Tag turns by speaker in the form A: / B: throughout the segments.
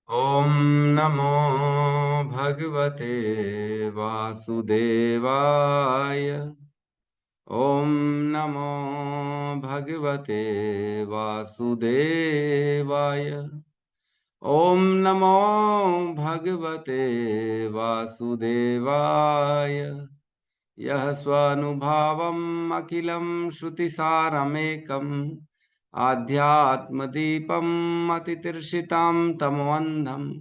A: ॐ नमो भगवते वासुदेवाय। ॐ नमो भगवते वासुदेवाय। ॐ नमो भगवते वासुदेवाय। यः स्वानुभावम् अखिलं श्रुतिसारमेकम् आध्यात्मदीपम् अतितीर्षितां तमोऽन्धम्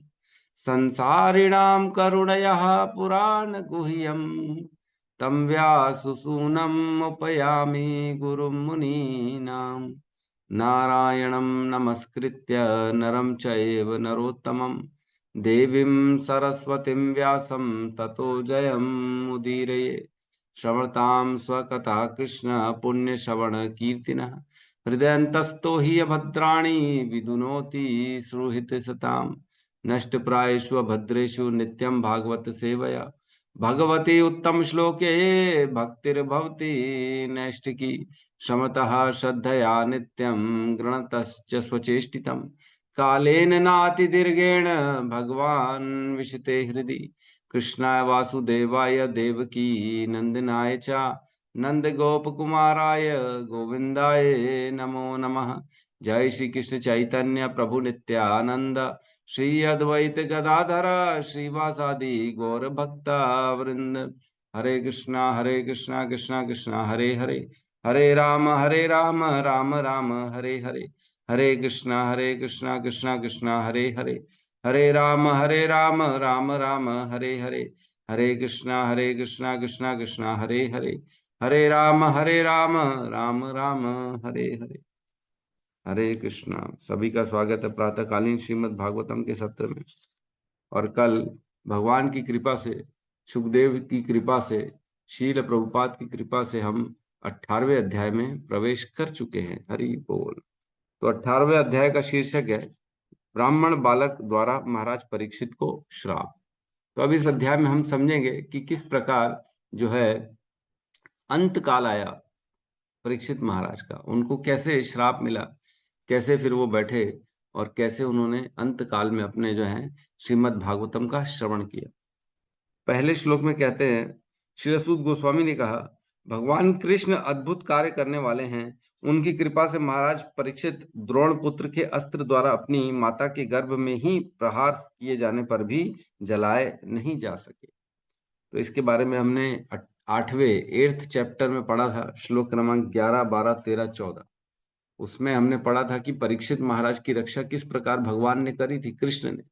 A: संसारिणां करुणयः पुराणगुह्यम् तं व्याससूनम् उपयामि गुरुं मुनीनाम्। नारायणं नमस्कृत्य नरं चैव नरोत्तमं देवीं सरस्वतीं व्यासं ततो जयमुदीरये। श्रवतां स्वकथा कृष्ण पुण्यश्रवण कीर्तिनः हृदयन्तस्तो हि अभद्राणि विदुनोति सुहृत् सतां। नष्टप्रायेषु भद्रेषु नित्यं भागवत सेवया भगवती उत्तम श्लोके भक्तिर्भवति नैष्ठिकी। समतः श्रद्धया नित्यं गृणतश्च स्वचेष्टितं कालेन नातिदीर्घेण भगवान् विशते हृदि। कृष्णाय वासुदेवाय देवकी नंदनाय च नंद गोप कुमाराय गोविंदाय नमो नमः। जय श्री कृष्ण चैतन्य प्रभु नित्यानंद श्री अद्वैत गदाधर श्रीवासादि गौर भक्ता वृंद। हरे कृष्णा कृष्णा कृष्णा हरे हरे, हरे राम राम राम हरे हरे। हरे कृष्णा कृष्णा कृष्णा हरे हरे, हरे राम राम राम हरे हरे। हरे कृष्णा कृष्णा कृष्णा हरे हरे, हरे राम राम राम हरे हरे। हरे कृष्णा। सभी का स्वागत है प्रातःकालीन श्रीमद् भागवतम के सत्र में। और कल भगवान की कृपा से, सुखदेव की कृपा से, शील प्रभुपाद की कृपा से हम 18वें अध्याय में प्रवेश कर चुके हैं। हरि बोल। तो 18वें अध्याय का शीर्षक है ब्राह्मण बालक द्वारा महाराज परीक्षित को श्राप। तो अब इस अध्याय में हम समझेंगे कि किस प्रकार जो है अंत काल आया परीक्षित महाराज का, उनको कैसे श्राप मिला, कैसे फिर वो बैठे और कैसे उन्होंने अंत काल में अपने जो है श्रीमद् भागवतम का श्रवण किया। पहले श्लोक में कहते हैं, श्री सूत गोस्वामी ने कहा, भगवान कृष्ण अद्भुत कार्य करने वाले हैं। उनकी कृपा से महाराज परीक्षित द्रोण पुत्र के अस्त्र द्वारा अपनी माता के गर्भ में ही प्रहार किए जाने पर भी जलाए नहीं जा सके। तो इसके बारे में हमने 8वें चैप्टर में पढ़ा था, श्लोक क्रमांक 11, 12, 13, 14। उसमें हमने पढ़ा था कि परीक्षित महाराज की रक्षा किस प्रकार भगवान ने करी थी। कृष्ण ने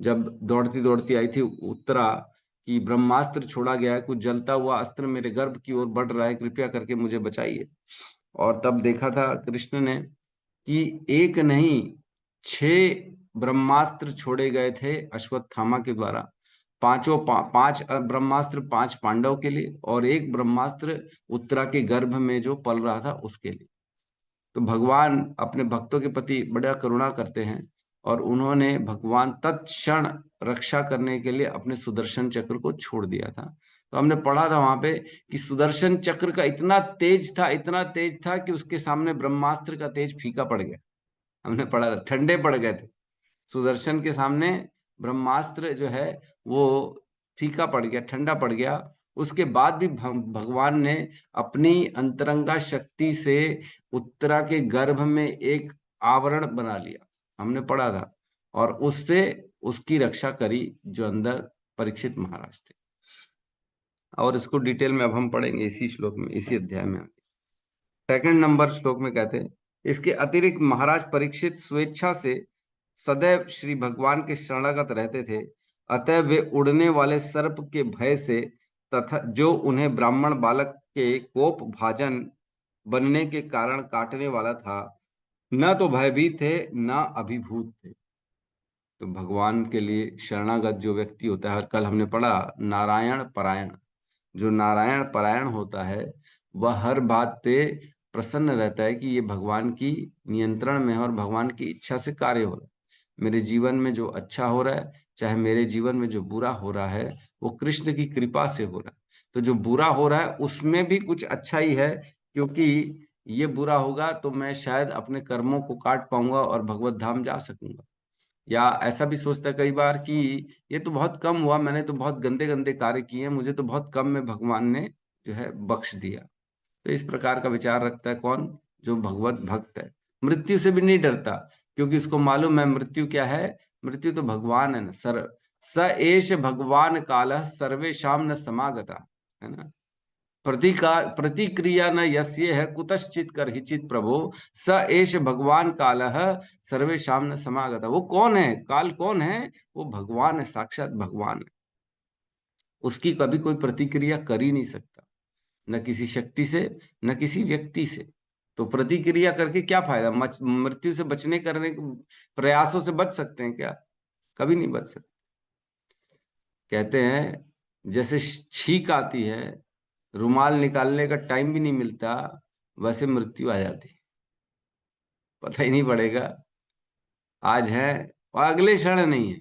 A: जब दौड़ती दौड़ती आई थी उत्तरा कि ब्रह्मास्त्र छोड़ा गया है, कुछ जलता हुआ अस्त्र मेरे गर्भ की ओर बढ़ रहा है, कृपया करके मुझे बचाइए। और तब देखा था कृष्ण ने कि एक नहीं 6 ब्रह्मास्त्र छोड़े गए थे अश्वत्थामा के द्वारा। पांच ब्रह्मास्त्र 5 पांडव के लिए और एक ब्रह्मास्त्र उत्तरा के गर्भ में जो पल रहा था उसके लिए। तो भगवान अपने भक्तों के प्रति बड़ा करुणा करते हैं और उन्होंने भगवान तत्क्षण रक्षा करने के लिए अपने सुदर्शन चक्र को छोड़ दिया था। तो हमने पढ़ा था वहां पे कि सुदर्शन चक्र का इतना तेज था कि उसके सामने ब्रह्मास्त्र का तेज फीका पड़ गया। हमने पढ़ा था, ठंडे पड़ गए थे सुदर्शन के सामने। ब्रह्मास्त्र जो है वो फीका पड़ गया, ठंडा पड़ गया। उसके बाद भी भगवान ने अपनी अंतरंगा शक्ति से उत्तरा के गर्भ में एक आवरण बना लिया, हमने पढ़ा था। और उससे उसकी रक्षा करी जो अंदर परीक्षित महाराज थे। और इसको डिटेल में अब हम पढ़ेंगे इसी श्लोक में, इसी अध्याय में आगे। सेकंड नंबर श्लोक में कहते हैं, इसके अतिरिक्त महाराज परीक्षित स्वेच्छा से सदैव श्री भगवान के शरणागत रहते थे। अतः वे उड़ने वाले सर्प के भय से तथा जो उन्हें ब्राह्मण बालक के कोप भाजन बनने के कारण काटने वाला था, न तो भयभीत थे न अभिभूत थे। तो भगवान के लिए शरणागत जो व्यक्ति होता है, और कल हमने पढ़ा नारायण परायण, जो नारायण परायण होता है वह हर बात पे प्रसन्न रहता है कि ये भगवान की नियंत्रण में है और भगवान की इच्छा से कार्य हो रहा है। मेरे जीवन में जो अच्छा हो रहा है, चाहे मेरे जीवन में जो बुरा हो रहा है, वो कृष्ण की कृपा से हो रहा है। तो जो बुरा हो रहा है उसमें भी कुछ अच्छा ही है, क्योंकि ये बुरा होगा तो मैं शायद अपने कर्मों को काट पाऊंगा और भगवत धाम जा सकूंगा। या ऐसा भी सोचता है कई बार कि ये तो बहुत कम हुआ, मैंने तो बहुत गंदे गंदे कार्य किए हैं, मुझे तो बहुत कम में भगवान ने जो है बख्श दिया। तो इस प्रकार का विचार रखता है कौन? जो भगवत भक्त है। मृत्यु से भी नहीं डरता, क्योंकि उसको मालूम है मृत्यु क्या है। मृत्यु तो भगवान है ना। स एष भगवान कालः सर्वेषां न समागता, है ना। प्रतिक्रिया न यस्य है कुतश्चित करहिचित प्रभो, स एष भगवान कालः सर्वेषां न समागता। वो कौन है? काल कौन है? वो भगवान है, साक्षात भगवान है। उसकी कभी कोई प्रतिक्रिया कर ही नहीं सकता, न किसी शक्ति से, न किसी व्यक्ति से। तो प्रतिक्रिया करके क्या फायदा? मृत्यु से बचने करने के प्रयासों से बच सकते हैं क्या? कभी नहीं बच सकते। कहते हैं जैसे छींक आती है, रुमाल निकालने का टाइम भी नहीं मिलता, वैसे मृत्यु आ जाती है, पता ही नहीं पड़ेगा। आज है और अगले क्षण नहीं है,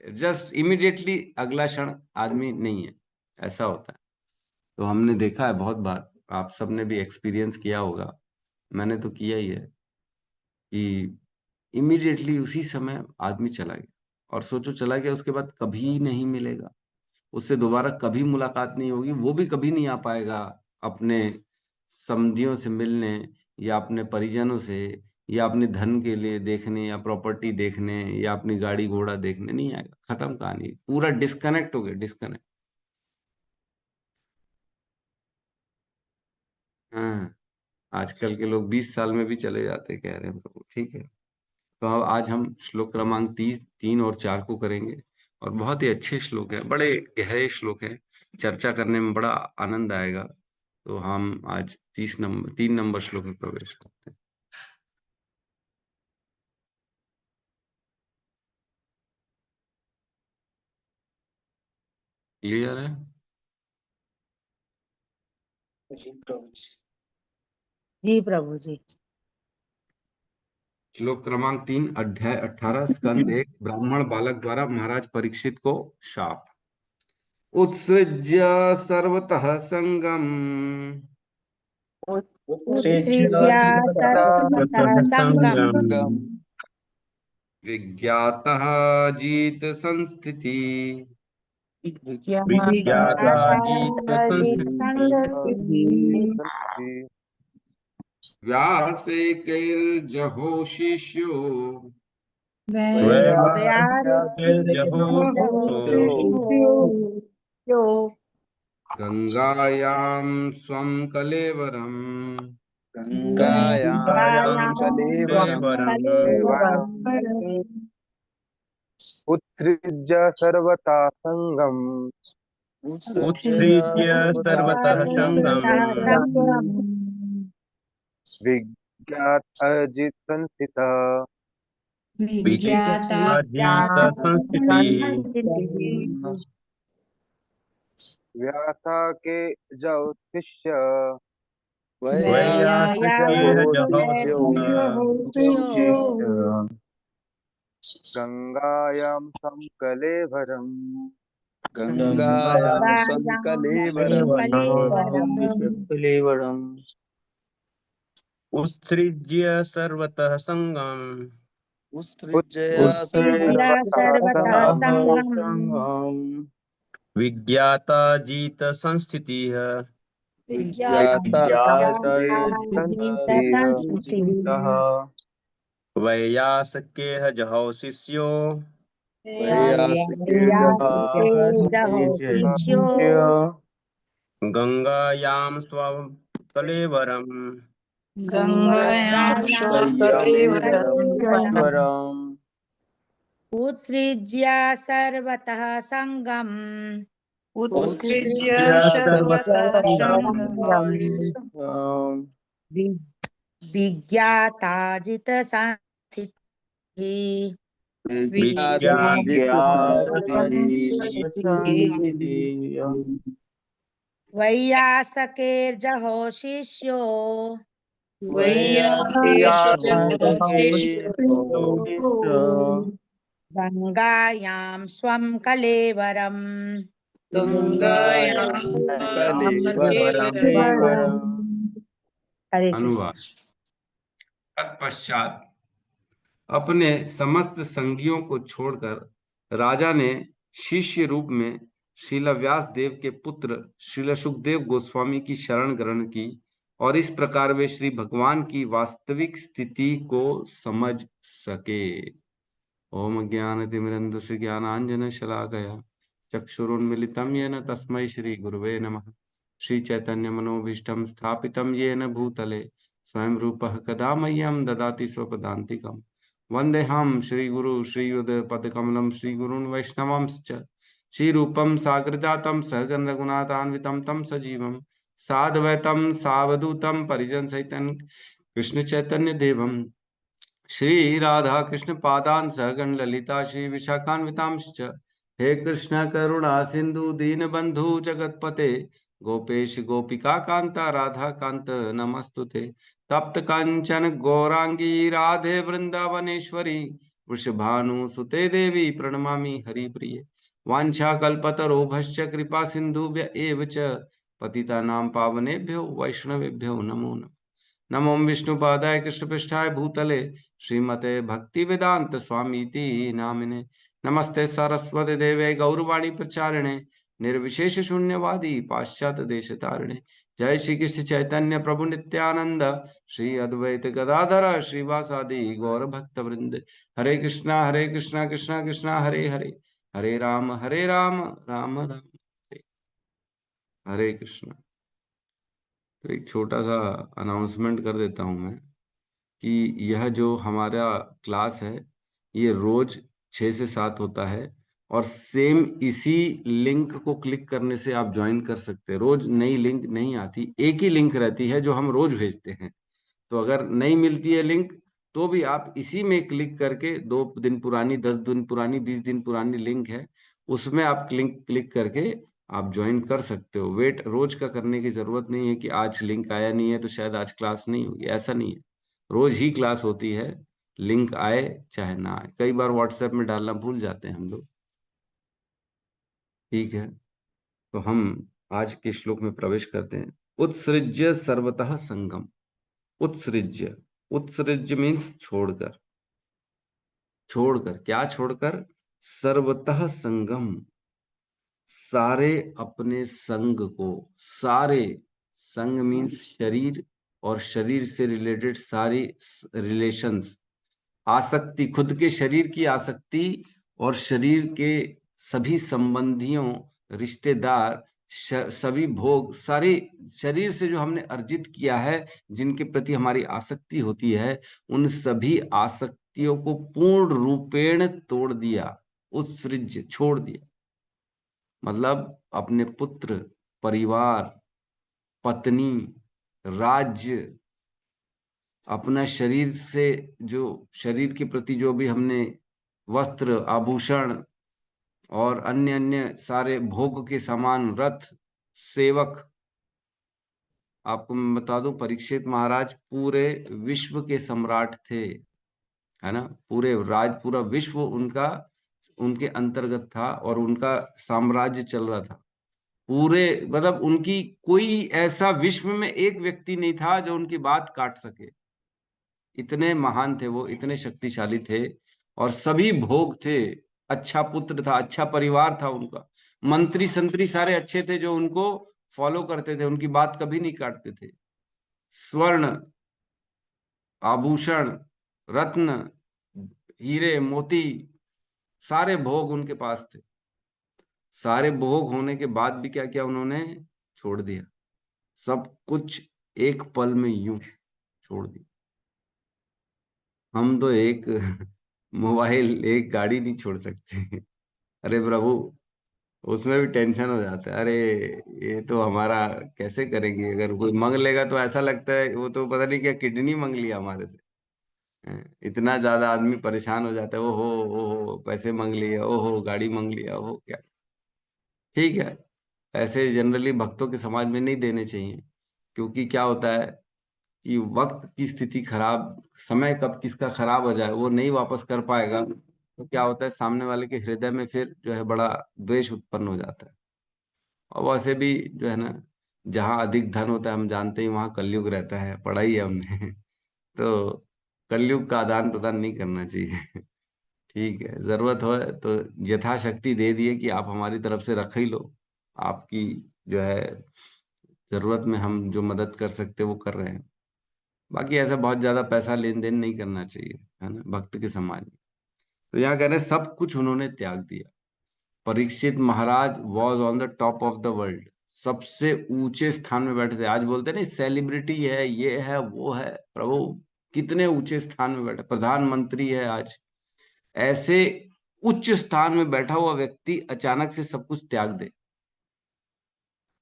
A: जस्ट इमीडिएटली अगला क्षण आदमी नहीं है, ऐसा होता है। तो हमने देखा है बहुत बार, आप सबने भी एक्सपीरियंस किया होगा, मैंने तो किया ही है कि इमीडिएटली उसी समय आदमी चला गया। और सोचो चला गया, उसके बाद कभी नहीं मिलेगा, उससे दोबारा कभी मुलाकात नहीं होगी, वो भी कभी नहीं आ पाएगा अपने समधियों से मिलने, या अपने परिजनों से, या अपने धन के लिए देखने, या प्रॉपर्टी देखने, या अपनी गाड़ी घोड़ा देखने नहीं आएगा। खत्म कहानी, पूरा डिस्कनेक्ट हो गया, डिस्कनेक्ट। हाँ, आजकल के लोग 20 साल में भी चले जाते कह रहे हैं प्रभु। ठीक है, तो अब आज हम श्लोक क्रमांक 3 और 4 को करेंगे। और बहुत ही अच्छे श्लोक है, बड़े गहरे श्लोक है, चर्चा करने में बड़ा आनंद आएगा। तो हम आज 3 नंबर श्लोक में प्रवेश करते हैं। क्लियर है?
B: जी प्रभु जी।
A: श्लोक क्रमांक 3, अध्याय 18, स्कंद 1, ब्राह्मण बालक द्वारा महाराज परीक्षित को शाप। उत्सृज्य सर्वतः संगम
B: उत्सृज्य सर्वतः संगम
A: विज्ञातः जीत संस्थिति
C: विज्ञाता
A: व्यासैकैर्जहो शिष्यो गंगायां स्वं कलेवरम्
C: उत्सृज्य सर्वथा संगम विज्ञात अजित संस्थिता व्यासा के जो शिष्य गंगायां संकलेवरम्
D: उत्सृज्य सर्वतः संगम विज्ञाता जीत संस्थितिः वैयासकेह जहौ शिष्यो गंगायां स्वं कलेवरम्
B: उत्सृज्य सर्वतः संगम विज्ञाता जित संस्थिति वैयासकेर्जहो शिष्यो गंगायां स्वं कलेवरम्
A: अनुवाद। तत्पश्चात अपने समस्त संगियों को छोड़कर राजा ने शिष्य रूप में श्रील व्यास देव के पुत्र श्रील सुखदेव गोस्वामी की शरण ग्रहण की और इस प्रकार वे श्री भगवान की वास्तविक स्थिति को समझ सके। ओम ज्ञानतिमिरन्धस्य ज्ञानाञ्जनशलाकया चक्षुरुन्मिलितं येन तस्मै श्री गुरुवे नमः। श्री चैतन्य मनोभीष्टं स्थापितं येन भूतले स्वयं रूपः कदा मह्यं ददाति स्वपदान्तिकम्। वन्देऽहं श्रीगुरु श्रीयुतपदकमलं श्रीगुरून् वैष्णवांश्च श्रीरूपं साग्रजातं सहगण रघुनाथान्वितं तं सजीवं साद्वैतं सावधूतं परिजन सहितं कृष्ण चैतन्य देवं श्री राधा कृष्ण पादान सहगण ललिता श्री विशाखान्वितांश्च हे कृष्ण करुणा सिंधु दीन बंधु जगतपते गोपेश गोपिका कांता राधा कांत नमस्तुते तप्त कांचन गौरांगी राधे वृंदावनेश्वरी वृषभानु सुते देवी प्रणमामि हरिप्रिये वांछा कल्पतरोभश्च कृपा सिंधुभ्य एव च पतितानां पावनेभ्यो वैष्णवेभ्यो नमो नमः। नमो विष्णुपादाय कृष्णपृष्ठाय भूतले श्रीमते भक्ति वेदांत स्वामीति नामिने नमस्ते सरस्वती देवे गौरवाणी प्रचारिणे निर्विशेष शून्यवादी पाश्चात्य देश तारिणे जय श्री कृष्ण चैतन्य प्रभु नित्यानंद श्री अद्वैत गदाधर श्रीवासादि गौर भक्त वृंद हरे कृष्णा कृष्णा कृष्णा हरे हरे हरे राम राम राम हरे हरे कृष्ण। तो एक छोटा सा अनाउंसमेंट कर देता हूं मैं कि यह जो हमारा क्लास है ये रोज 6 से 7 होता है और सेम इसी लिंक को क्लिक करने से आप ज्वाइन कर सकते हैं। रोज नई लिंक नहीं आती, एक ही लिंक रहती है जो हम रोज भेजते हैं। तो अगर नहीं मिलती है लिंक तो भी आप इसी में क्लिक करके 2 दिन पुरानी, 10 दिन पुरानी, 20 दिन पुरानी लिंक है उसमें आप क्लिक करके आप ज्वाइन कर सकते हो। वेट रोज का करने की जरूरत नहीं है कि आज लिंक आया नहीं है तो शायद आज क्लास नहीं होगी, ऐसा नहीं है। रोज ही क्लास होती है, लिंक आए चाहे ना आए। कई बार व्हाट्सएप में डालना भूल जाते हैं हम लोग। ठीक है, तो हम आज के श्लोक में प्रवेश करते हैं। उत्सृज्य सर्वतः संगम। उत्सृज्य, उत्सृज्य मीन्स छोड़कर। छोड़कर क्या छोड़कर? सर्वतः संगम, सारे अपने संग को। सारे, संग मीन्स शरीर और शरीर से रिलेटेड सारी रिलेशंस। आसक्ति, खुद के शरीर की आसक्ति और शरीर के सभी संबंधियों, रिश्तेदार, सभी भोग, सारे शरीर से जो हमने अर्जित किया है, जिनके प्रति हमारी आसक्ति होती है, उन सभी आसक्तियों को पूर्ण रूपेण तोड़ दिया। उत्सृज्य, छोड़ दिया मतलब अपने पुत्र, परिवार, पत्नी, राज्य, अपना शरीर से जो, शरीर के प्रति जो भी हमने वस्त्र, आभूषण और अन्य अन्य सारे भोग के सामान, रथ, सेवक। आपको मैं बता दूं, परीक्षित महाराज पूरे विश्व के सम्राट थे, है ना। पूरा विश्व उनके अंतर्गत था और उनका साम्राज्य चल रहा था। पूरे मतलब उनकी कोई ऐसा विश्व में एक व्यक्ति नहीं था जो उनकी बात काट सके। इतने महान थे वो, इतने शक्तिशाली थे और सभी भोग थे। अच्छा पुत्र था, अच्छा परिवार था उनका, मंत्री संतरी सारे अच्छे थे जो उनको फॉलो करते थे, उनकी बात कभी नहीं काटते थे। स्वर्ण, आभूषण, रत्न, हीरे मोती, सारे भोग उनके पास थे। सारे भोग होने के बाद भी क्या किया उन्होंने? छोड़ दिया सब कुछ, एक पल में यूं छोड़ दिया। हम तो एक मोबाइल, एक गाड़ी नहीं छोड़ सकते। अरे प्रभु, उसमें भी टेंशन हो जाता है। अरे ये तो हमारा कैसे करेंगे? अगर कोई मांग लेगा तो ऐसा लगता है वो तो पता नहीं क्या किडनी मांग लिया हमारे से। इतना ज्यादा आदमी परेशान हो जाता है। ओहो पैसे मांग लिया, ओहो गाड़ी मांग लिया, ओहो क्या। ठीक है, ऐसे जनरली भक्तों के समाज में नहीं देने चाहिए, क्योंकि क्या होता है कि वक्त की स्थिति खराब, समय कब किसका खराब हो जाए वो नहीं वापस कर पाएगा, तो क्या होता है सामने वाले के हृदय में फिर जो है बड़ा द्वेष उत्पन्न हो जाता है। और वैसे भी जो है ना, जहाँ अधिक धन होता है हम जानते ही वहाँ कलयुग रहता है, पढ़ा ही है हमने। तो कलयुग का आदान प्रदान नहीं करना चाहिए। ठीक है, जरूरत हो तो यथाशक्ति दे दिए कि आप हमारी तरफ से रख ही लो, आपकी जो है जरूरत में हम जो मदद कर सकते वो कर रहे हैं। बाकी ऐसा बहुत ज्यादा पैसा लेन देन नहीं करना चाहिए, है ना, भक्त के समाज में। तो यहाँ कह रहे हैं सब कुछ उन्होंने त्याग दिया। Parikshit Maharaj was on the top of the world, सबसे ऊंचे स्थान में बैठे थे। आज बोलते हैं ना सेलिब्रिटी है, ये है वो है, प्रभु कितने ऊंचे स्थान में बैठे, प्रधानमंत्री है आज। ऐसे उच्च स्थान में बैठा हुआ व्यक्ति अचानक से सब कुछ त्याग दे।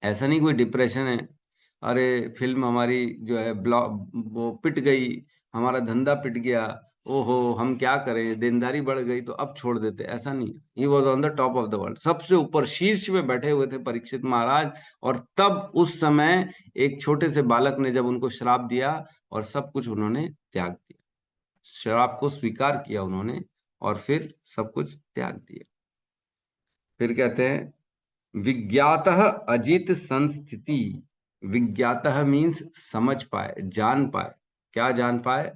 A: ऐसा नहीं कोई डिप्रेशन है, अरे फिल्म हमारी जो है वो पिट गई, हमारा धंधा पिट गया, ओहो हम क्या करें, देनदारी बढ़ गई तो अब छोड़ देते, ऐसा नहीं। He was on the top of the world, सबसे ऊपर शीर्ष में बैठे हुए थे परीक्षित महाराज। और तब उस समय एक छोटे से बालक ने जब उनको श्राप दिया और सब कुछ उन्होंने त्याग दिया, श्राप को स्वीकार किया उन्होंने और फिर सब कुछ त्याग दिया। फिर कहते हैं विज्ञातः अजित संस्थिति। विज्ञातः मीन्स समझ पाए, जान पाए। क्या जान पाए?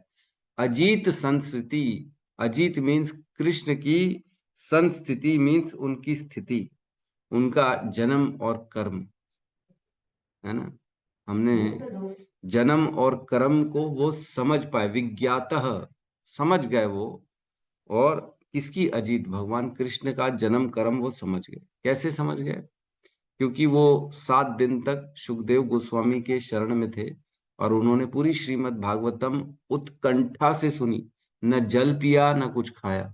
A: अजीत संस्थिति। अजीत मीन्स कृष्ण की, संस्थिति मीन्स उनकी स्थिति, उनका जन्म और कर्म, है ना। हमने जन्म और कर्म को वो समझ पाए, विज्ञातः समझ गए वो। और किसकी? अजीत, भगवान कृष्ण का जन्म कर्म वो समझ गए। कैसे समझ गए? क्योंकि वो 7 दिन तक सुखदेव गोस्वामी के शरण में थे और उन्होंने पूरी श्रीमद् भागवतम उत्कंठा से सुनी, न जल पिया न कुछ खाया,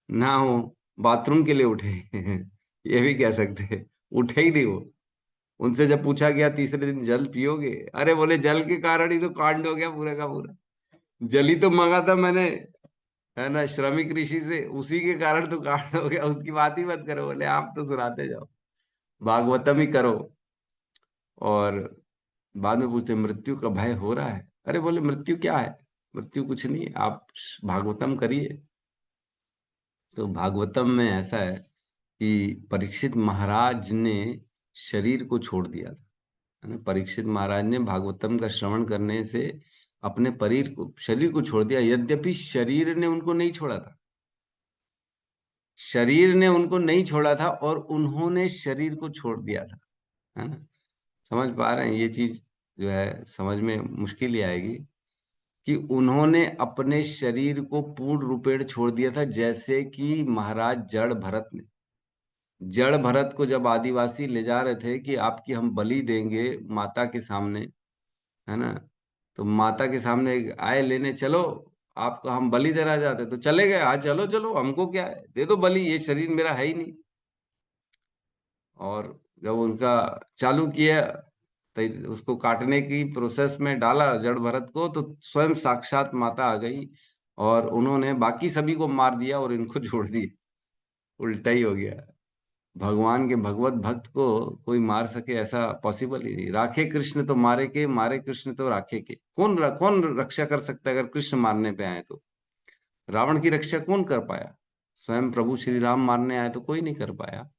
A: ना वो बाथरूम के लिए उठे ये भी कह सकते हैं, उठे ही नहीं वो। उनसे जब पूछा गया तीसरे दिन जल पियोगे, अरे बोले जल के कारण ही तो कांड हो गया पूरा का पूरा, जल ही तो मांगा था मैंने, है ना, श्रमिक ऋषि से, उसी के कारण तो कांड हो गया, उसकी बात ही मत करो। बोले आप तो सुनाते जाओ, भागवतम ही करो। और बाद में पूछते मृत्यु का भय हो रहा है? अरे बोले मृत्यु क्या है, मृत्यु कुछ नहीं है, आप भागवतम करिए। तो भागवतम में ऐसा है कि परीक्षित महाराज ने शरीर को छोड़ दिया था, है ना। परीक्षित महाराज ने भागवतम का श्रवण करने से अपने शरीर को छोड़ दिया। यद्यपि शरीर ने उनको नहीं छोड़ा था, शरीर ने उनको नहीं छोड़ा था और उन्होंने शरीर को छोड़ दिया था, है ना। समझ पा रहे हैं? ये चीज जो है समझ में मुश्किल ही आएगी कि उन्होंने अपने शरीर को पूर्ण रूपेण छोड़ दिया था। जैसे कि महाराज जड़ भरत ने, जड़ भरत को जब आदिवासी ले जा रहे थे कि आपकी हम बलि देंगे माता के सामने, है ना, तो माता के सामने आए लेने, चलो आपका हम बलि देना चाहते, तो चले गए, हाँ चलो चलो हमको क्या है, दे दो बलि, ये शरीर मेरा है ही नहीं। और जब उनका चालू किया तो उसको काटने की प्रोसेस में डाला जड़ भरत को, तो स्वयं साक्षात माता आ गई और उन्होंने बाकी सभी को मार दिया और इनको छोड़ दिया। उल्टा ही हो गया। भगवान के भगवत भक्त को कोई मार सके ऐसा पॉसिबल ही नहीं। राखे कृष्ण तो मारे के, मारे कृष्ण तो राखे के। कौन रक्षा कर सकता है अगर कृष्ण मारने पे आए तो? रावण की रक्षा कौन कर पाया? स्वयं प्रभु श्री राम मारने आए तो कोई नहीं कर पाया।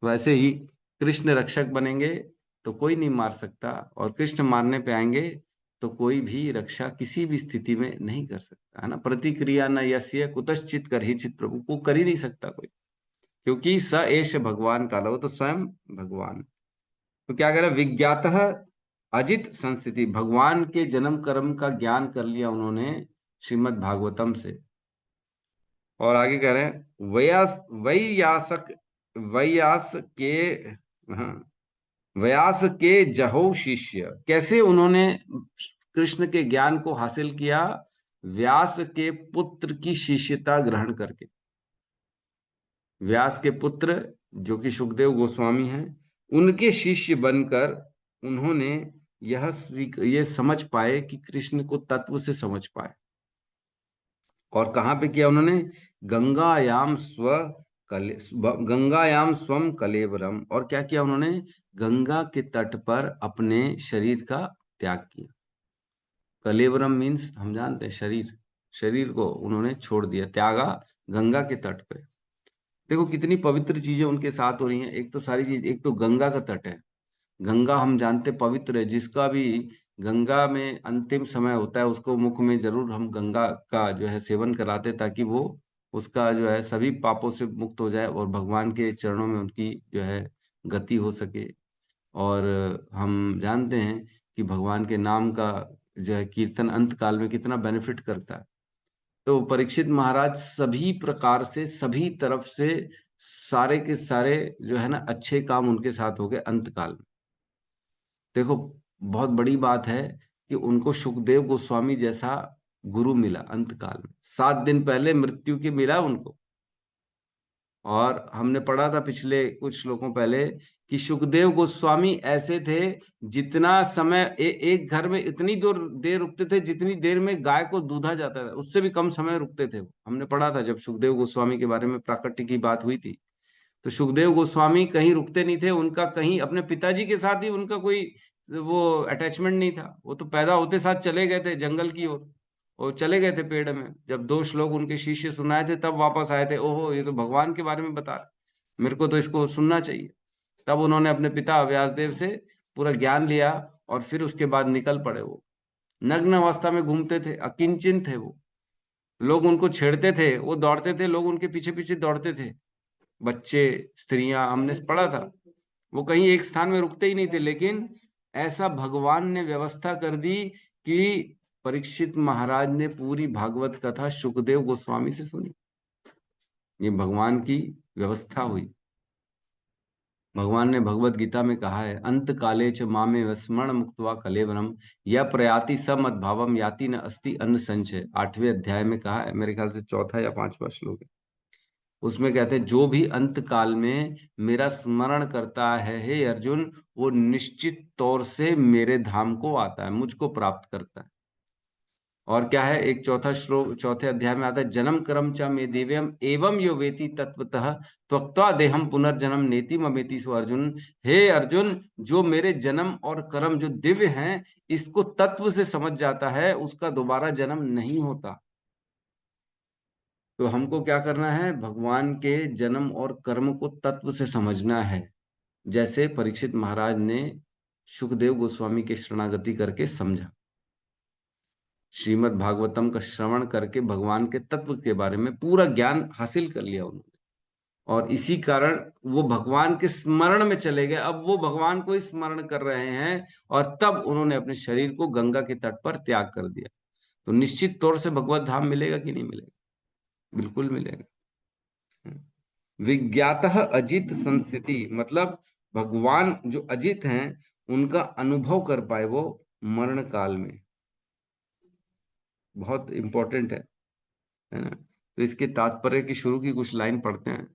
A: वैसे ही कृष्ण रक्षक बनेंगे तो कोई नहीं मार सकता, और कृष्ण मारने पे आएंगे तो कोई भी रक्षा किसी भी स्थिति में नहीं कर सकता, है ना। प्रतिक्रिया न यस्य कुतश्चित करहिचित, प्रभु को कर ही नहीं सकता कोई, क्योंकि स एष भगवान काल, वो तो स्वयं भगवान। तो क्या कह रहे? विज्ञातः अजित संस्थिति, भगवान के जन्म कर्म का ज्ञान कर लिया उन्होंने श्रीमद् भागवतम से। और आगे कह रहे हैं वैयास के, हाँ, व्यास के जहो शिष्य। कैसे उन्होंने कृष्ण के ज्ञान को हासिल किया? व्यास के पुत्र की शिष्यता ग्रहण करके। व्यास के पुत्र जो कि सुखदेव गोस्वामी हैं, उनके शिष्य बनकर उन्होंने ये समझ पाए कि कृष्ण को तत्व से समझ पाए। और कहाँ पे किया उन्होंने? गंगायाम स्वम कलेवरम। और क्या किया उन्होंने? गंगा के तट पर अपने शरीर का त्याग किया। कलेवरम मीन्स हम जानते हैं शरीर, शरीर को उन्होंने छोड़ दिया, त्यागा गंगा के तट पे। देखो कितनी पवित्र चीजें उनके साथ हो रही हैं। एक तो सारी चीज, एक तो गंगा का तट है, गंगा हम जानते पवित्र है, जिसका भी गंगा में अंतिम समय होता है, उसको मुख में जरूर हम गंगा का जो है सेवन कराते, ताकि वो उसका जो है सभी पापों से मुक्त हो जाए और भगवान के चरणों में उनकी जो है गति हो सके। और हम जानते हैं कि भगवान के नाम का जो है कीर्तन अंत काल में कितना बेनिफिट करता है। तो परीक्षित महाराज सभी प्रकार से, सभी तरफ से सारे के सारे जो है ना अच्छे काम उनके साथ हो गए अंत काल में। देखो, बहुत बड़ी बात है कि उनको सुखदेव गोस्वामी जैसा गुरु मिला अंत काल में। 7 दिन पहले मृत्यु की मिला उनको। और हमने पढ़ा था पिछले कुछ श्लोकों पहले कि सुखदेव गोस्वामी ऐसे थे, जितना समय एक घर में इतनी देर रुकते थे जितनी देर में गाय को दूधा जाता था, उससे भी कम समय रुकते थे वो। हमने पढ़ा था जब सुखदेव गोस्वामी के बारे में प्राकट्य की बात हुई थी। तो सुखदेव गोस्वामी कहीं रुकते नहीं थे, उनका कहीं अपने पिताजी के साथ ही उनका कोई वो अटैचमेंट नहीं था। वो तो पैदा होते साथ चले गए थे जंगल की ओर, और चले गए थे पेड़ में। जब 2 श्लोक उनके शिष्य सुनाए थे तब वापस आए थे, ओहो ये तो भगवान के बारे में बता रहे, मेरे को तो इसको सुनना चाहिए। तब उन्होंने अपने पिता व्यासदेव से पूरा ज्ञान लिया और फिर उसके बाद निकल पड़े। वो नग्न अवस्था में घूमते थे, अकिंचित थे वो। लोग उनको छेड़ते थे, वो दौड़ते थे, लोग उनके पीछे पीछे दौड़ते थे, बच्चे, स्त्रियां, हमने पढ़ा था। वो कहीं एक स्थान में रुकते ही नहीं थे। लेकिन ऐसा भगवान ने व्यवस्था कर दी कि परीक्षित महाराज ने पूरी भागवत कथा सुखदेव गोस्वामी से सुनी। ये भगवान की व्यवस्था हुई। भगवान ने भगवत गीता में कहा है, अंत काले च मामे विस्मरण मुक्त्वा कलेवरम या प्रयाति स मद्भावम याति न अस्ति अन्न संशय। 8वें अध्याय में कहा है, मेरे ख्याल से 4था या 5वां श्लोक है। उसमें कहते हैं, जो भी अंत काल में मेरा स्मरण करता है हे अर्जुन, वो निश्चित तौर से मेरे धाम को आता है, मुझको प्राप्त करता है। और क्या है, एक चौथा श्लोक 4थे अध्याय में आता है, जन्म कर्म च मे दिव्यम एवं यो वेति तत्वतः त्वक्त्वा देहम पुनर्जन्म नेति ममेति। सो अर्जुन, हे अर्जुन, जो मेरे जन्म और कर्म जो दिव्य हैं, इसको तत्व से समझ जाता है, उसका दोबारा जन्म नहीं होता। तो हमको क्या करना है, भगवान के जन्म और कर्म को तत्व से समझना है, जैसे परीक्षित महाराज ने सुखदेव गोस्वामी के शरणागति करके समझा। श्रीमद् भागवतम का श्रवण करके भगवान के तत्व के बारे में पूरा ज्ञान हासिल कर लिया उन्होंने, और इसी कारण वो भगवान के स्मरण में चले गए। अब वो भगवान को ही स्मरण कर रहे हैं, और तब उन्होंने अपने शरीर को गंगा के तट पर त्याग कर दिया। तो निश्चित तौर से भगवत धाम मिलेगा कि नहीं मिलेगा? बिल्कुल मिलेगा। विज्ञातः अजित संस्थिति, मतलब भगवान जो अजित हैं उनका अनुभव कर पाए वो मरण काल में, बहुत इंपॉर्टेंट है ना। तो इसके तात्पर्य की शुरू की कुछ लाइन पढ़ते हैं।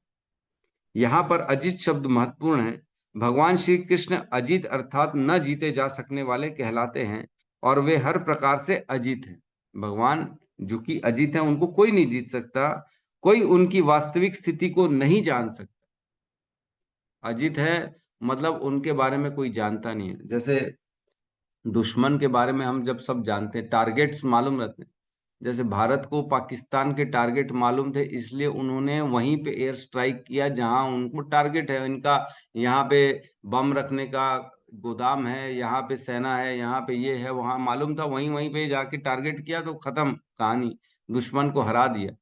A: यहाँ पर अजित शब्द महत्वपूर्ण है। भगवान श्री कृष्ण अजित अर्थात न जीते जा सकने वाले कहलाते हैं, और वे हर प्रकार से अजित हैं। भगवान जो कि अजित हैं, उनको कोई नहीं जीत सकता, कोई उनकी वास्तविक स्थिति को नहीं जान सकता। अजित है मतलब उनके बारे में कोई जानता नहीं है। जैसे दुश्मन के बारे में हम जब सब जानते हैं, टारगेट्स मालूम रहते हैं। जैसे भारत को पाकिस्तान के टारगेट मालूम थे, इसलिए उन्होंने वहीं पे एयर स्ट्राइक किया जहां उनको टारगेट है इनका, यहाँ पे बम रखने का गोदाम है, यहाँ पे सेना है, यहाँ पे ये है, वहां मालूम था, वहीं वहीं पे जाके टारगेट किया तो खत्म कहानी, दुश्मन को हरा दिया।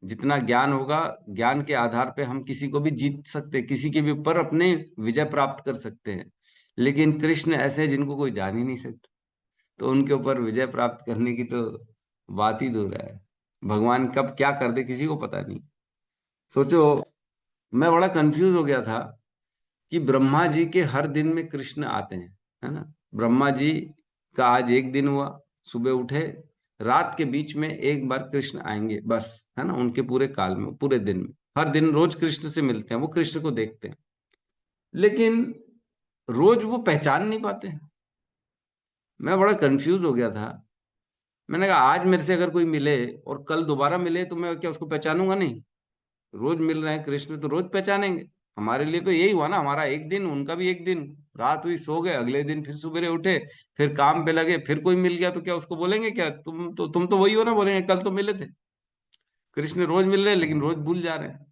A: जितना ज्ञान होगा, ज्ञान के आधार पे हम किसी को भी जीत सकते, किसी के भी ऊपर अपने विजय प्राप्त कर सकते हैं। लेकिन कृष्ण ऐसे हैं जिनको कोई जान ही नहीं सकता, तो उनके ऊपर विजय प्राप्त करने की तो बात ही दूर है। भगवान कब क्या कर दे किसी को पता नहीं। सोचो, मैं बड़ा कंफ्यूज हो गया था कि ब्रह्मा जी के हर दिन में कृष्ण आते हैं, है ना। ब्रह्मा जी का आज एक दिन हुआ, सुबह उठे, रात के बीच में एक बार कृष्ण आएंगे बस, है ना। उनके पूरे काल में, पूरे दिन में, हर दिन रोज कृष्ण से मिलते हैं, वो कृष्ण को देखते हैं, लेकिन रोज वो पहचान नहीं पाते हैं। मैं बड़ा कंफ्यूज हो गया था। मैंने कहा आज मेरे से अगर कोई मिले और कल दोबारा मिले तो मैं क्या उसको पहचानूंगा नहीं? रोज मिल रहे हैं कृष्ण तो रोज पहचानेंगे। हमारे लिए तो यही हुआ ना, हमारा एक दिन, उनका भी एक दिन। रात हुई, सो गए, अगले दिन फिर सुबह उठे, फिर काम पे लगे, फिर कोई मिल गया तो क्या उसको बोलेंगे क्या तुम तो वही हो ना? बोलेंगे कल तो मिले थे। कृष्ण रोज मिल रहे हैं लेकिन रोज भूल जा रहे हैं,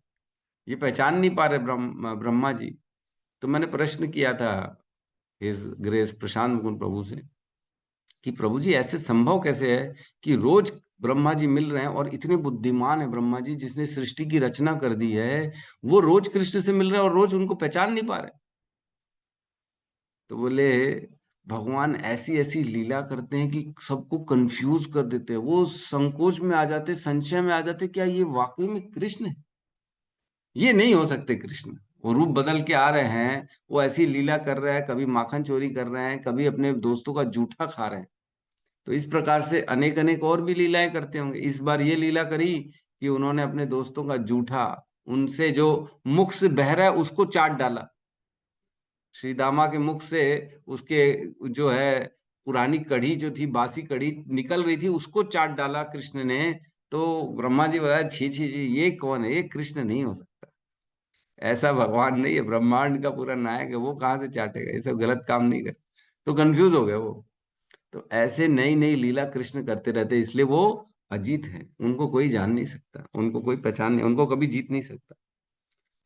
A: ये पहचान नहीं पा रहे ब्रह्मा जी। तो मैंने प्रश्न किया था हिज ग्रेस प्रशांत मुकुंद प्रभु से कि प्रभु जी ऐसे संभव कैसे है कि रोज ब्रह्मा जी मिल रहे हैं और इतने बुद्धिमान है ब्रह्मा जी जिसने सृष्टि की रचना कर दी है, वो रोज कृष्ण से मिल रहे हैं और रोज उनको पहचान नहीं पा रहे। तो बोले भगवान ऐसी ऐसी लीला करते हैं कि सबको कंफ्यूज कर देते हैं, वो संकोच में आ जाते, संशय में आ जाते, क्या ये वाकई में कृष्ण है? ये नहीं हो सकते कृष्ण। वो रूप बदल के आ रहे हैं, वो ऐसी लीला कर रहे हैं, कभी माखन चोरी कर रहे हैं, कभी अपने दोस्तों का जूठा खा रहे हैं। तो इस प्रकार से अनेक अनेक और भी लीलाएं करते होंगे। इस बार ये लीला करी कि उन्होंने अपने दोस्तों का जूठा, उनसे जो मुख से बह रहा है उसको चाट डाला। श्री दामा के मुख से उसके जो है पुरानी कढ़ी जो थी, बासी कढ़ी निकल रही थी, उसको चाट डाला कृष्ण ने। तो ब्रह्मा जी बताया, छी छी छी, ये कौन है? ये कृष्ण नहीं हो सकता, ऐसा भगवान नहीं है, ब्रह्मांड का पूरा नायक है, वो कहाँ से चाटेगा? ये सब गलत काम नहीं कर। तो कंफ्यूज हो गए वो। तो ऐसे नई नई लीला कृष्ण करते रहते, इसलिए वो अजीत हैं, उनको कोई जान नहीं सकता, उनको कोई पहचान नहीं, उनको कभी जीत नहीं सकता।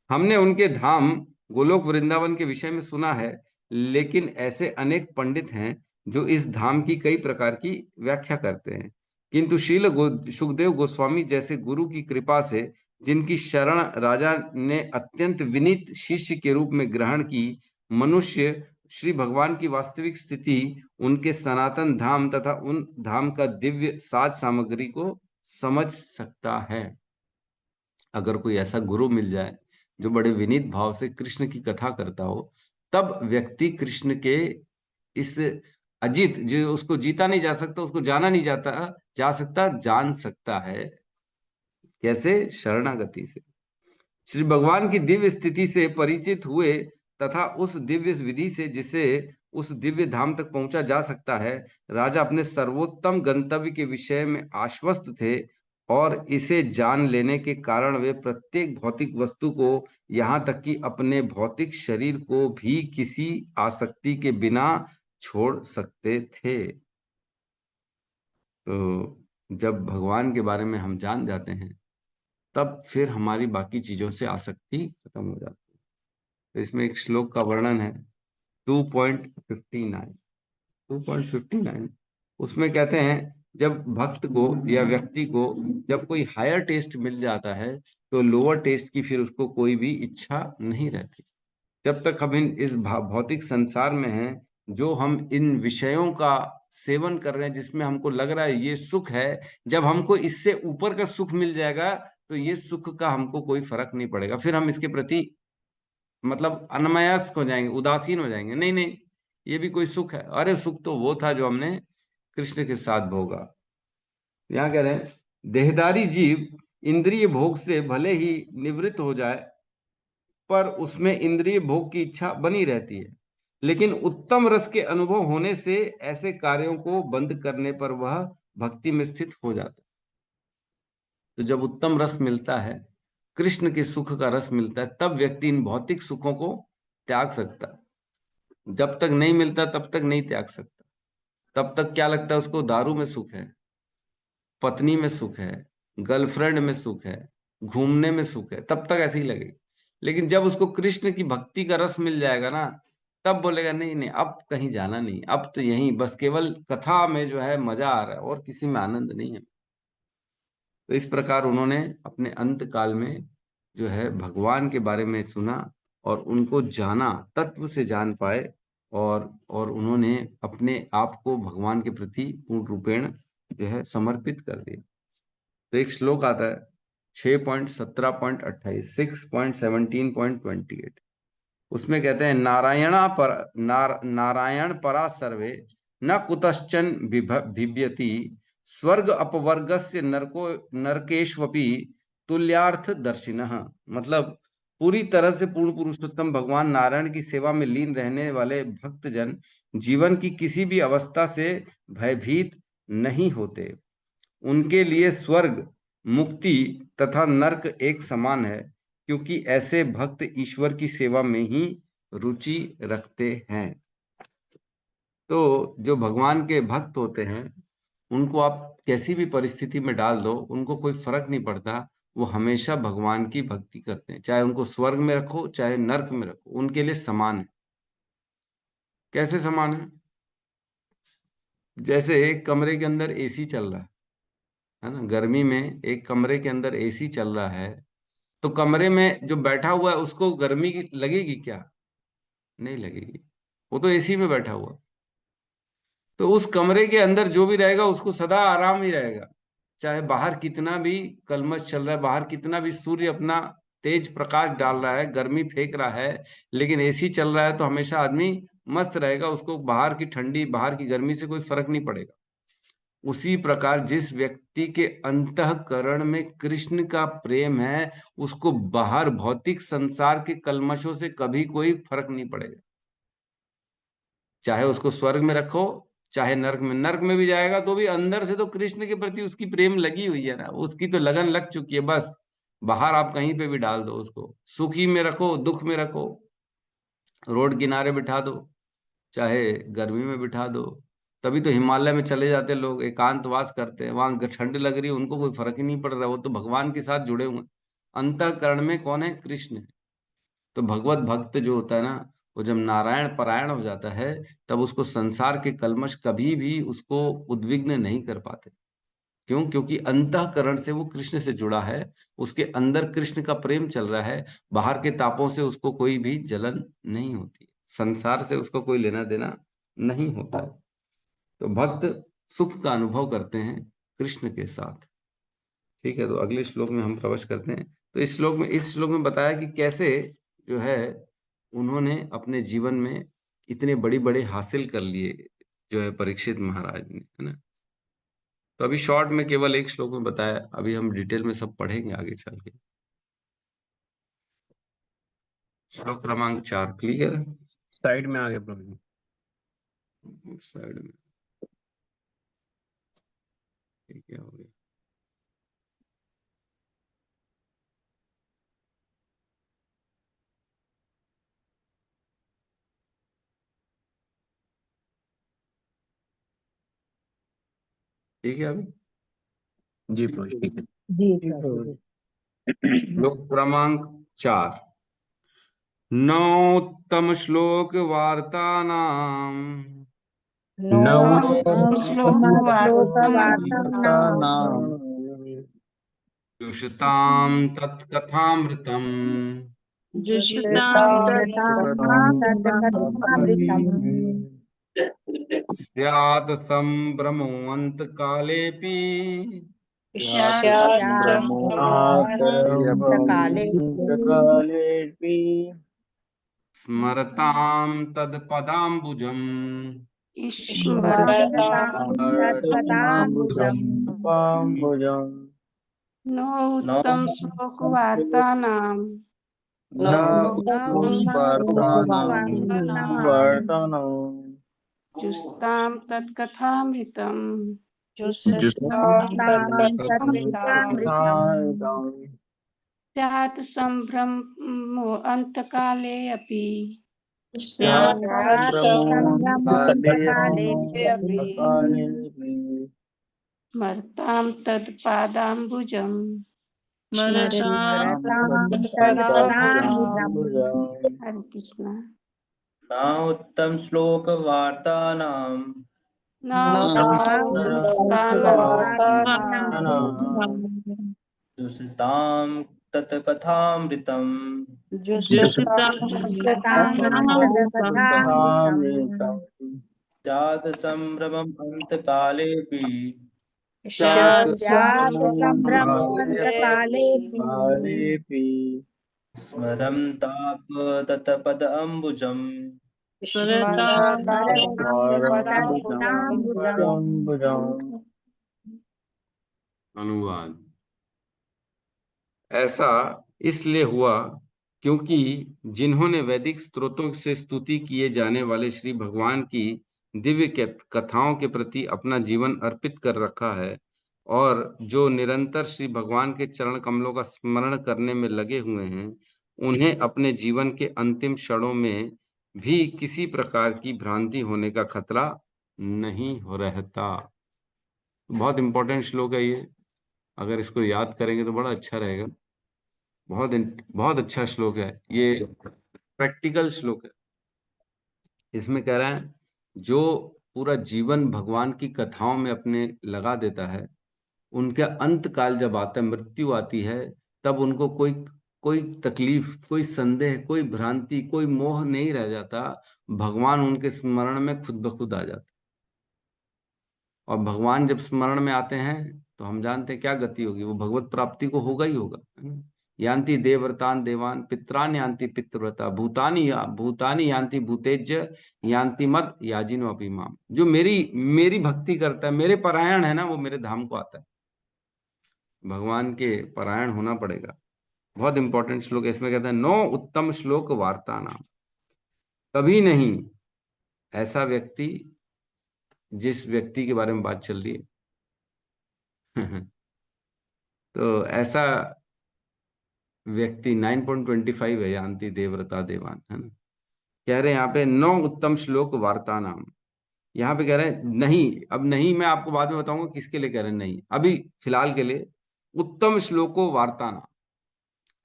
A: हमने उनके धाम गोलोक वृंदावन के विषय में सुना है, लेकिन ऐसे अनेक पंडित हैं जो इस धाम की कई प्रकार की व्याख्या करते हैं। किंतु सुखदेव गोस्वामी जैसे गुरु की कृपा से, जिनकी शरण राजा ने अत्यंत विनीत शिष्य के रूप में ग्रहण की, मनुष्य श्री भगवान की वास्तविक स्थिति, उनके सनातन धाम तथा उन धाम का दिव्य साज सामग्री को समझ सकता है। अगर कोई ऐसा गुरु मिल जाए जो बड़े विनीत भाव से कृष्ण की कथा करता हो, तब व्यक्ति कृष्ण के इस अजीत, जो उसको जीता नहीं जा सकता, उसको जाना नहीं जा सकता, जान सकता है। कैसे? शरणागति से। श्री भगवान की दिव्य स्थिति से परिचित हुए तथा उस दिव्य विधि से जिसे उस दिव्य धाम तक पहुंचा जा सकता है, राजा अपने सर्वोत्तम गंतव्य के विषय में आश्वस्त थे, और इसे जान लेने के कारण वे प्रत्येक भौतिक वस्तु को, यहाँ तक कि अपने भौतिक शरीर को भी किसी आसक्ति के बिना छोड़ सकते थे। तो जब भगवान के बारे में हम जान जाते हैं, तब फिर हमारी बाकी चीजों से आसक्ति खत्म हो जाती है। तो इसमें एक श्लोक का वर्णन है 2.59। 2.59 उसमें कहते हैं, जब भक्त को या व्यक्ति को जब कोई हायर टेस्ट मिल जाता है, तो लोअर टेस्ट की फिर उसको कोई भी इच्छा नहीं रहती। जब तक हम इस भौतिक संसार में हैं, जो हम इन विषयों का सेवन कर रहे हैं, जिसमें हमको लग रहा है ये सुख है, जब हमको इससे ऊपर का सुख मिल जाएगा, तो ये सुख का हमको कोई फर्क नहीं पड़ेगा, फिर हम इसके प्रति मतलब अनमयस्क हो जाएंगे, उदासीन हो जाएंगे। नहीं नहीं, ये भी कोई सुख है? अरे सुख तो वो था जो हमने कृष्ण के साथ भोगा। यहाँ कह रहे हैं, देहधारी जीव इंद्रिय भोग से भले ही निवृत्त हो जाए, पर उसमें इंद्रिय भोग की इच्छा बनी रहती है। लेकिन उत्तम रस के अनुभव होने से ऐसे कार्यों को बंद करने पर वह भक्ति में स्थित हो जाता है। तो जब उत्तम रस मिलता है, कृष्ण के सुख का रस मिलता है, तब व्यक्ति इन भौतिक सुखों को त्याग सकता है। जब तक नहीं मिलता तब तक नहीं त्याग सकता। तब तक क्या लगता है उसको? दारू में सुख है, पत्नी में सुख है, गर्लफ्रेंड में सुख है, घूमने में सुख है, तब तक ऐसे ही लगेगा। लेकिन जब उसको कृष्ण की भक्ति का रस मिल जाएगा ना, तब बोलेगा नहीं नहीं, अब कहीं जाना नहीं, अब तो यहीं बस केवल कथा में जो है मजा आ रहा है और किसी में आनंद नहीं है। तो इस प्रकार उन्होंने अपने अंत काल में जो है भगवान के बारे में सुना और उनको जाना, तत्व से जान पाए, और उन्होंने अपने आप को भगवान के प्रति पूर्ण रूपेण जो है समर्पित कर दिया। तो एक श्लोक आता है 6.17.28, 6.17.28, उसमें कहते हैं, नारायण परा सर्वे न कुतश्चन बिभ्यति, स्वर्ग अपवर्गस्य नरको नरकेष्वपि तुल्यार्थ दर्शिनः। मतलब पूरी तरह से पूर्ण पुरुषोत्तम भगवान नारायण की सेवा में लीन रहने वाले भक्तजन जीवन की किसी भी अवस्था से भयभीत नहीं होते। उनके लिए स्वर्ग, मुक्ति तथा नरक एक समान है, क्योंकि ऐसे भक्त ईश्वर की सेवा में ही रुचि रखते हैं। तो जो भगवान के भक्त होते हैं, उनको आप कैसी भी परिस्थिति में डाल दो, उनको कोई फर्क नहीं पड़ता, वो हमेशा भगवान की भक्ति करते हैं। चाहे उनको स्वर्ग में रखो चाहे नरक में रखो, उनके लिए समान है। कैसे समान है? जैसे एक कमरे के अंदर एसी चल रहा है ना, गर्मी में एक कमरे के अंदर एसी चल रहा है, तो कमरे में जो बैठा हुआ है उसको गर्मी लगेगी क्या? नहीं लगेगी, वो तो एसी में बैठा हुआ। तो उस कमरे के अंदर जो भी रहेगा उसको सदा आराम ही रहेगा, चाहे बाहर कितना भी कलमश चल रहा है, बाहर कितना भी सूर्य अपना तेज प्रकाश डाल रहा है, गर्मी फेंक रहा है, लेकिन एसी चल रहा है तो हमेशा आदमी मस्त रहेगा, उसको बाहर की ठंडी बाहर की गर्मी से कोई फर्क नहीं पड़ेगा। उसी प्रकार जिस व्यक्ति के अंतःकरण में कृष्ण का प्रेम है, उसको बाहर भौतिक संसार के कलमशों से कभी कोई फर्क नहीं पड़ेगा। चाहे उसको स्वर्ग में रखो, चाहे नर्क में, नर्क में भी जाएगा तो भी अंदर से तो कृष्ण के प्रति उसकी प्रेम लगी हुई है ना, उसकी तो लगन लग चुकी है। बस बाहर आप कहीं पे भी डाल दो उसको, सुखी में रखो, दुख में रखो, रोड किनारे बिठा दो, चाहे गर्मी में बिठा दो। तभी तो हिमालय में चले जाते लोग, एकांतवास करते हैं, वहां ठंड लग रही है उनको कोई फर्क ही नहीं पड़ रहा, वो तो भगवान के साथ जुड़े हुए हैं। अंतःकरण में कौन है? कृष्ण है। तो भगवत भक्त जो होता है ना, वो जब नारायण परायण हो जाता है, तब उसको संसार के कलमश कभी भी उसको उद्विग्न नहीं कर पाते। क्यों? क्योंकि अंतःकरण से वो कृष्ण से जुड़ा है, उसके अंदर कृष्ण का प्रेम चल रहा है, बाहर के तापों से उसको कोई भी जलन नहीं होती, संसार से उसको कोई लेना देना नहीं होता है। तो भक्त सुख का अनुभव करते हैं कृष्ण के साथ। ठीक है, तो अगले श्लोक में हम प्रवेश करते हैं। तो इस श्लोक में बताया कि कैसे जो है उन्होंने अपने जीवन में इतने बड़ी बड़े हासिल कर लिए, जो है परीक्षित महाराज ने, है ना। तो अभी शॉर्ट में केवल एक श्लोक में बताया, अभी हम डिटेल में सब पढ़ेंगे आगे चल के। श्लोक क्रमांक 4 क्लियर है?
D: साइड में आ गए प्रभु जी।
A: साइड में ये क्या हो गया? ठीक है, अभी
D: जी प्रभु जी, ठीक है।
B: जी प्रभु जी।
A: श्लोक क्रमांक 4। नौत्तम श्लोक वार्तानाम
B: श्लोकवार्तानां
A: जुषताम तत्कथामृतम्
B: जुषतां तत्कथामृतम्
A: स्यात् सम्भ्रमोऽन्तकालेऽपि
B: स्यात्काले
A: स्मरतां तत्पदाम्बुजम्।
B: स्मरतां तत्पदाम्बुजम्।
E: नौत्तम श्लोक वार्तानां जुस्तां तत्कथामृतं स्यात् सम्भ्रमो अन्तकाले अपि स्मरतां तत्पादाम्बुजम्। हरे कृष्णा।
F: नौत्तम श्लोक वार्तानां दुष्टां तत्कथामृतं स्यात् सम्भ्रमम् अन्तकालेऽपि स्मरं ताप तत्पद अम्बुजम्।
A: अनुवाद। ऐसा इसलिए हुआ क्योंकि जिन्होंने वैदिक स्त्रोतों से स्तुति किए जाने वाले श्री भगवान की दिव्य कथाओं के प्रति अपना जीवन अर्पित कर रखा है, और जो निरंतर श्री भगवान के चरण कमलों का स्मरण करने में लगे हुए हैं, उन्हें अपने जीवन के अंतिम क्षणों में भी किसी प्रकार की भ्रांति होने का खतरा नहीं हो रहता। बहुत इंपॉर्टेंट श्लोक है ये, अगर इसको याद करेंगे तो बड़ा अच्छा रहेगा। बहुत बहुत अच्छा श्लोक है ये, प्रैक्टिकल श्लोक है। इसमें कह रहा है जो पूरा जीवन भगवान की कथाओं में अपने लगा देता है, उनका अंत काल जब आता है, मृत्यु आती है, तब उनको कोई कोई तकलीफ, कोई संदेह, कोई भ्रांति, कोई मोह नहीं रह जाता। भगवान उनके स्मरण में खुद ब खुद आ जाते। और भगवान जब स्मरण में आते हैं तो हम जानते हैं क्या गति होगी, वो भगवत प्राप्ति को होगा ही होगा, है ना। यान्ति देवव्रतान देवान पित्रान यान्ति पितृव्रता भूतानि भूतानि यान्ति भूतेज्य यान्ति मद याजिनो अपि माम। जो मेरी मेरी भक्ति करता है, मेरे परायण है ना, वो मेरे धाम को आता है। भगवान के परायण होना पड़ेगा। बहुत इंपॉर्टेंट श्लोक है इसमें, कहते हैं नो उत्तम श्लोक वार्ता नाम। कभी नहीं ऐसा व्यक्ति, जिस व्यक्ति के बारे में बात चल रही है तो ऐसा व्यक्ति 9.25 है, यान्ति देवव्रता देवान, है ना। कह रहे हैं यहाँ पे नो उत्तम श्लोक वार्ता नाम। यहाँ पे कह रहे हैं नहीं, अब नहीं मैं आपको बाद में बताऊंगा किसके लिए कह रहे हैं नहीं, अभी फिलहाल के लिए उत्तम श्लोको वार्ता नाम,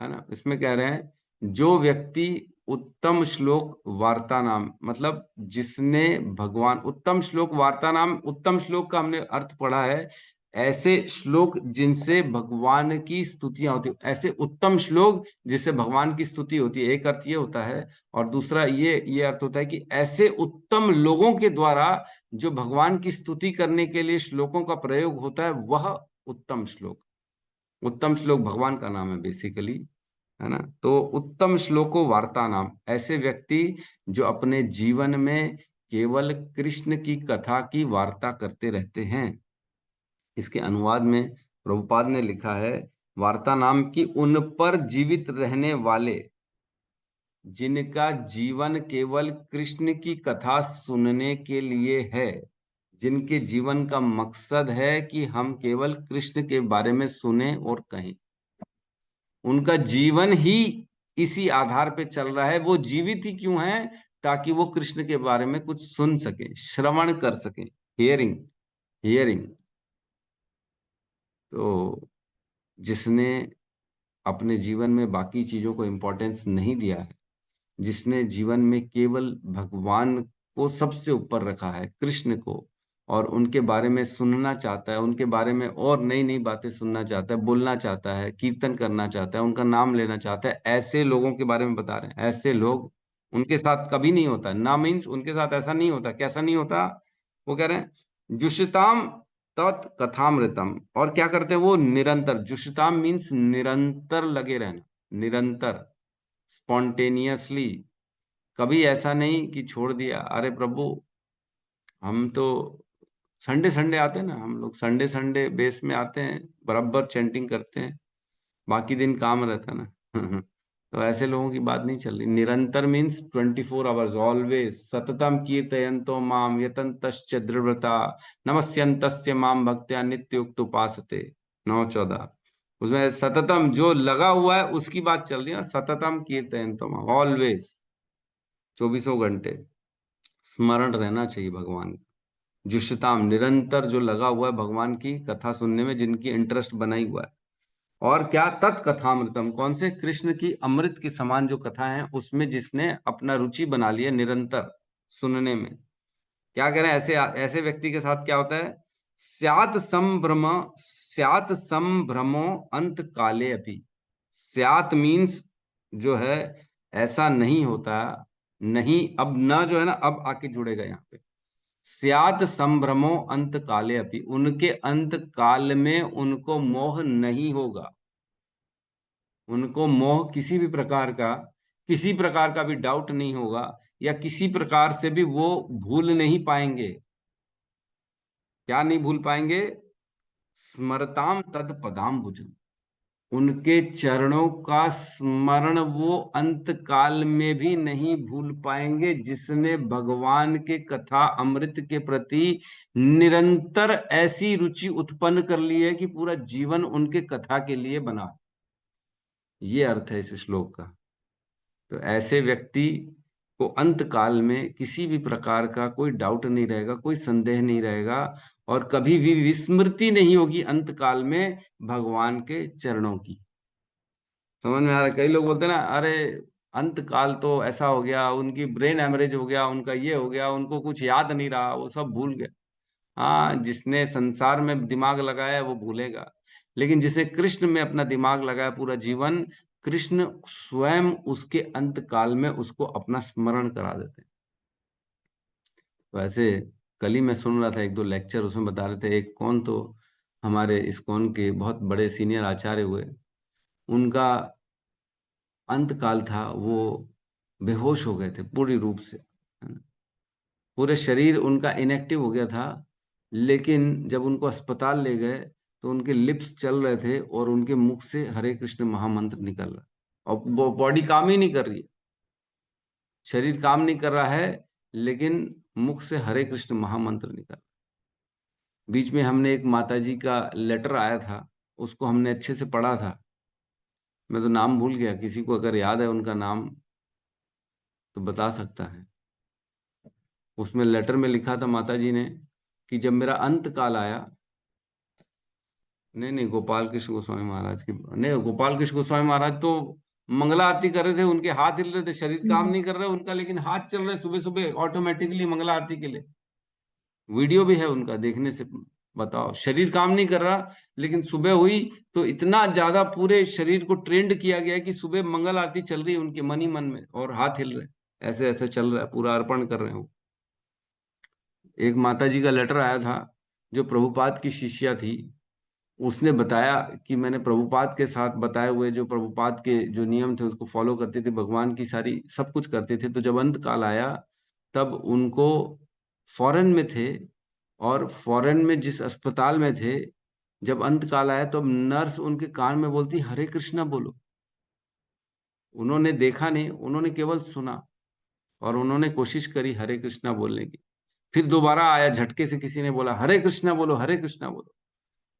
A: है ना। इसमें कह रहे हैं जो व्यक्ति उत्तम श्लोक वार्ता नाम, मतलब जिसने भगवान, उत्तम श्लोक वार्ता नाम, उत्तम श्लोक का हमने अर्थ पढ़ा है ऐसे श्लोक जिनसे भगवान की स्तुतियां होती, ऐसे उत्तम श्लोक जिससे भगवान की स्तुति होती है, एक अर्थ ये होता है। और दूसरा ये अर्थ होता है कि ऐसे उत्तम लोगों के द्वारा जो भगवान की स्तुति करने के लिए श्लोकों का प्रयोग होता है, वह उत्तम श्लोक। उत्तम श्लोक भगवान का नाम है बेसिकली, है ना। तो उत्तम श्लोको वार्ता नाम, ऐसे व्यक्ति जो अपने जीवन में केवल कृष्ण की कथा की वार्ता करते रहते हैं। इसके अनुवाद में प्रभुपाद ने लिखा है, वार्ता नाम की उन पर जीवित रहने वाले जिनका जीवन केवल कृष्ण की कथा सुनने के लिए है, जिनके जीवन का मकसद है कि हम केवल कृष्ण के बारे में सुने और कहें, उनका जीवन ही इसी आधार पे चल रहा है। वो जीवित ही क्यों है? ताकि वो कृष्ण के बारे में कुछ सुन सके, श्रवण कर सके, हियरिंग। तो जिसने अपने जीवन में बाकी चीजों को इम्पोर्टेंस नहीं दिया है, जिसने जीवन में केवल भगवान को सबसे ऊपर रखा है, कृष्ण को, और उनके बारे में सुनना चाहता है, उनके बारे में और नई नई बातें सुनना चाहता है, बोलना चाहता है, कीर्तन करना चाहता है, उनका नाम लेना चाहता है, ऐसे लोगों के बारे में बता रहे हैं। ऐसे लोग उनके साथ कभी नहीं होता ना, मीन्स उनके साथ ऐसा नहीं होता। कैसा नहीं होता? वो कह रहे हैं जुषताम तत् कथामृतम। और क्या करते हैं वो? निरंतर। जुषताम मीन्स निरंतर लगे रहना, निरंतर, स्पॉन्टेनियसली। कभी ऐसा नहीं कि छोड़ दिया, अरे प्रभु हम तो संडे संडे आते हैं ना, हम लोग संडे संडे बेस में आते हैं, बराबर चैंटिंग करते हैं, बाकी दिन काम रहता है ना तो ऐसे लोगों की बात नहीं चल रही। निरंतर मीन्स 24 आवर्स, ऑलवेज। सततम कीर्तयन्तो माम यतन्तश्च दृढ़ता नमस्यन्तस्य माम भक्त्या नित्युक्त उपासते। 9:14 उसमें सततम जो लगा हुआ है उसकी बात चल रही है ना। सततम कीर्तयन्तो माम, ऑलवेज, 24 घंटे स्मरण रहना चाहिए भगवान का। जुषताम, निरंतर जो लगा हुआ है भगवान की कथा सुनने में, जिनकी इंटरेस्ट बनाई हुआ है। और क्या? तत्कथामृतम, कौन से? कृष्ण की अमृत के समान जो कथा है उसमें जिसने अपना रुचि बना लिया निरंतर सुनने में। क्या कह रहे हैं? ऐसे ऐसे व्यक्ति के साथ क्या होता है? स्यात संभ्रमो अंत काले अपि। स्यात मीन्स जो है ऐसा नहीं होता, नहीं, अब न जो है ना, अब आके जुड़ेगा यहाँ पे। स्यात संभ्रमो अंत काले अपि, उनके अंत काल में उनको मोह नहीं होगा। उनको मोह किसी भी प्रकार का, किसी प्रकार का भी डाउट नहीं होगा, या किसी प्रकार से भी वो भूल नहीं पाएंगे। क्या नहीं भूल पाएंगे? स्मरताम तद पदाम्बुजम, उनके चरणों का स्मरण वो अंत काल में भी नहीं भूल पाएंगे। जिसने भगवान के कथा अमृत के प्रति निरंतर ऐसी रुचि उत्पन्न कर ली है कि पूरा जीवन उनके कथा के लिए बना। ये अर्थ है इस श्लोक का। तो ऐसे व्यक्ति को अंत काल में किसी भी प्रकार का कोई डाउट नहीं रहेगा, कोई संदेह नहीं रहेगा, और कभी भी विस्मृति नहीं होगी अंत काल में भगवान के चरणों की। समझ में आ रहा है? कई लोग बोलते हैं ना, अरे अंत काल तो ऐसा हो गया, उनकी ब्रेन हेमरेज हो गया, उनका ये हो गया, उनको कुछ याद नहीं रहा, वो सब भूल गए। हाँ, जिसने संसार में दिमाग लगाया वो भूलेगा, लेकिन जिसे कृष्ण में अपना दिमाग लगाया पूरा जीवन, कृष्ण स्वयं उसके अंत काल में उसको अपना स्मरण करा देते हैं। वैसे कल ही मैं सुन रहा था एक दो लेक्चर, उसमें बता रहे थे, एक कौन तो हमारे इस्कॉन के बहुत बड़े सीनियर आचार्य हुए, उनका अंत काल था, वो बेहोश हो गए थे पूरी रूप से, है ना? पूरे शरीर उनका इनएक्टिव हो गया था, लेकिन जब उनको अस्पताल ले गए तो उनके लिप्स चल रहे थे और उनके मुख से हरे कृष्ण महामंत्र निकल रहा, और वो बॉडी काम ही नहीं कर रही है, शरीर काम नहीं कर रहा है, लेकिन मुख से हरे कृष्ण महामंत्र निकल रहा। बीच में हमने एक माताजी का लेटर आया था, उसको हमने अच्छे से पढ़ा था, मैं तो नाम भूल गया, किसी को अगर याद है उनका नाम तो बता सकता है। उसमें लेटर में लिखा था माताजी ने कि जब मेरा अंत काल आया, नहीं गोपाल कृष्ण गोस्वामी महाराज की नहीं, गोपाल कृष्ण गोस्वामी महाराज तो मंगला आरती कर रहे थे, उनके हाथ हिल रहे थे, शरीर काम नहीं कर रहा है उनका, लेकिन हाथ चल रहे सुबह सुबह ऑटोमेटिकली मंगला आरती के लिए। वीडियो भी है उनका, देखने से बताओ, शरीर काम नहीं कर रहा, लेकिन सुबह हुई तो इतना ज्यादा पूरे शरीर को ट्रेंड किया गया है कि सुबह मंगल आरती चल रही है उनके मन ही मन में, और हाथ हिल रहे, ऐसे ऐसे चल रहा है, पूरा अर्पण कर रहे हो। एक माता जी का लेटर आया था, जो प्रभुपाद की शिष्या थी, उसने बताया कि मैंने प्रभुपाद के साथ बताए हुए जो प्रभुपाद के जो नियम थे उसको फॉलो करते थे, भगवान की सारी सब कुछ करते थे, तो जब अंत काल आया तब उनको फॉरेन में थे, और फॉरेन में जिस अस्पताल में थे, जब अंत काल आया तो नर्स उनके कान में बोलती हरे कृष्णा बोलो। उन्होंने देखा नहीं, उन्होंने केवल सुना, और उन्होंने कोशिश करी हरे कृष्णा बोलने की, फिर दोबारा आया, झटके से किसी ने बोला हरे कृष्णा बोलो, हरे कृष्णा बोलो,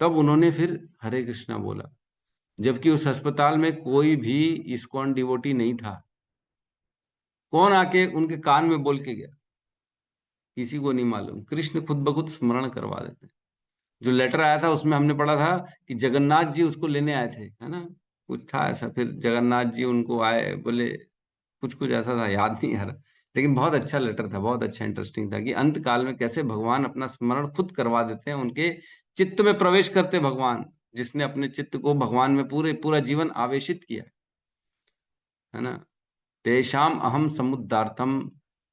A: तब उन्होंने फिर हरे कृष्णा बोला, जबकि उस अस्पताल में कोई भी इस्कॉन डिवोटी नहीं था। कौन आके उनके कान में बोल के गया, किसी को नहीं मालूम, कृष्ण खुद ब खुद स्मरण करवा देते हैं। जो लेटर आया था उसमें हमने पढ़ा था कि जगन्नाथ जी उसको लेने आए थे, है ना, कुछ था ऐसा, फिर जगन्नाथ जी उनको आए, बोले कुछ कुछ ऐसा था, याद नहीं आ रहा, लेकिन बहुत अच्छा लेटर था, बहुत अच्छा इंटरेस्टिंग था कि अंत काल में कैसे भगवान अपना स्मरण खुद करवा देते हैं, उनके चित्त में प्रवेश करते भगवान, जिसने अपने चित्त को भगवान में पूरा जीवन आवेशित किया है ना। तेषाम अहम समुद्धार्थम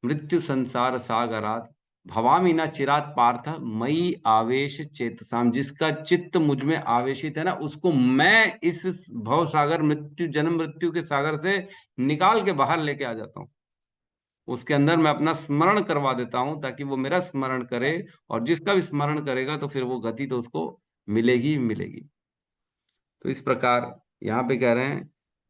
A: मृत्यु संसार सागरात भवामी न चिरात पार्थ मई आवेश चेतसाम, जिसका चित्त मुझ में आवेशित है ना, उसको मैं इस भव सागर मृत्यु जन्म मृत्यु के सागर से निकाल के बाहर लेके आ जाता हूँ, उसके अंदर मैं अपना स्मरण करवा देता हूं, ताकि वो मेरा स्मरण करे, और जिसका भी स्मरण करेगा तो फिर वो गति तो उसको मिलेगी ही मिलेगी। तो इस प्रकार यहाँ पे कह रहे हैं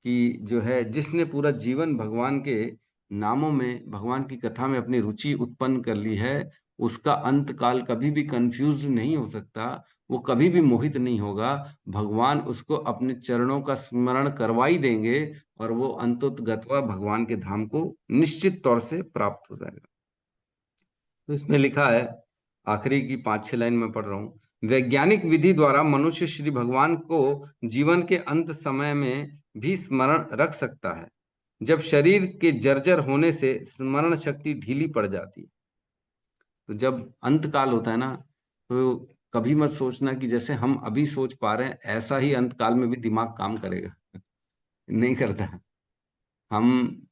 A: कि जो है जिसने पूरा जीवन भगवान के नामों में, भगवान की कथा में अपनी रुचि उत्पन्न कर ली है, उसका अंत काल कभी भी कंफ्यूज नहीं हो सकता, वो कभी भी मोहित नहीं होगा, भगवान उसको अपने चरणों का स्मरण करवा ही देंगे, और वो अंतोतगत्वा भगवान के धाम को निश्चित तौर से प्राप्त हो जाएगा। तो इसमें लिखा है, आखिरी की 5-6 लाइन में पढ़ रहा हूं, वैज्ञानिक विधि द्वारा मनुष्य श्री भगवान को जीवन के अंत समय में भी स्मरण रख सकता है, जब शरीर के जर्जर होने से स्मरण शक्ति ढीली पड़ जाती है। तो जब अंत काल होता है ना, तो कभी मत सोचना कि जैसे हम अभी सोच पा रहे हैं ऐसा ही अंत काल में भी दिमाग काम करेगा, नहीं करता। हम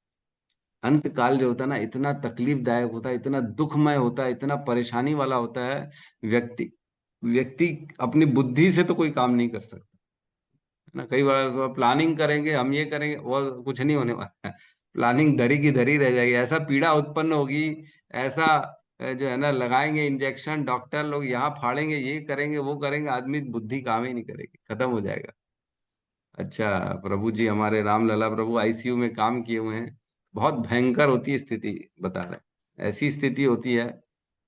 A: अंत काल जो होता है ना, इतना तकलीफदायक होता है, इतना दुखमय होता है, इतना परेशानी वाला होता है, व्यक्ति व्यक्ति अपनी बुद्धि से तो कोई काम नहीं कर सकता ना। कई बार तो प्लानिंग करेंगे, हम ये करेंगे, वो कुछ नहीं होने वाला है, प्लानिंग धरी की धरी रह जाएगी, ऐसा पीड़ा उत्पन्न होगी, ऐसा जो है ना, लगाएंगे इंजेक्शन, डॉक्टर लोग यहाँ फाड़ेंगे, ये करेंगे वो करेंगे, आदमी बुद्धि काम ही नहीं करेगी, खत्म हो जाएगा। अच्छा, प्रभु जी हमारे रामलला प्रभु आईसीयू में काम किए हुए हैं, बहुत भयंकर होती है स्थिति, बता रहे हैं। ऐसी स्थिति होती है,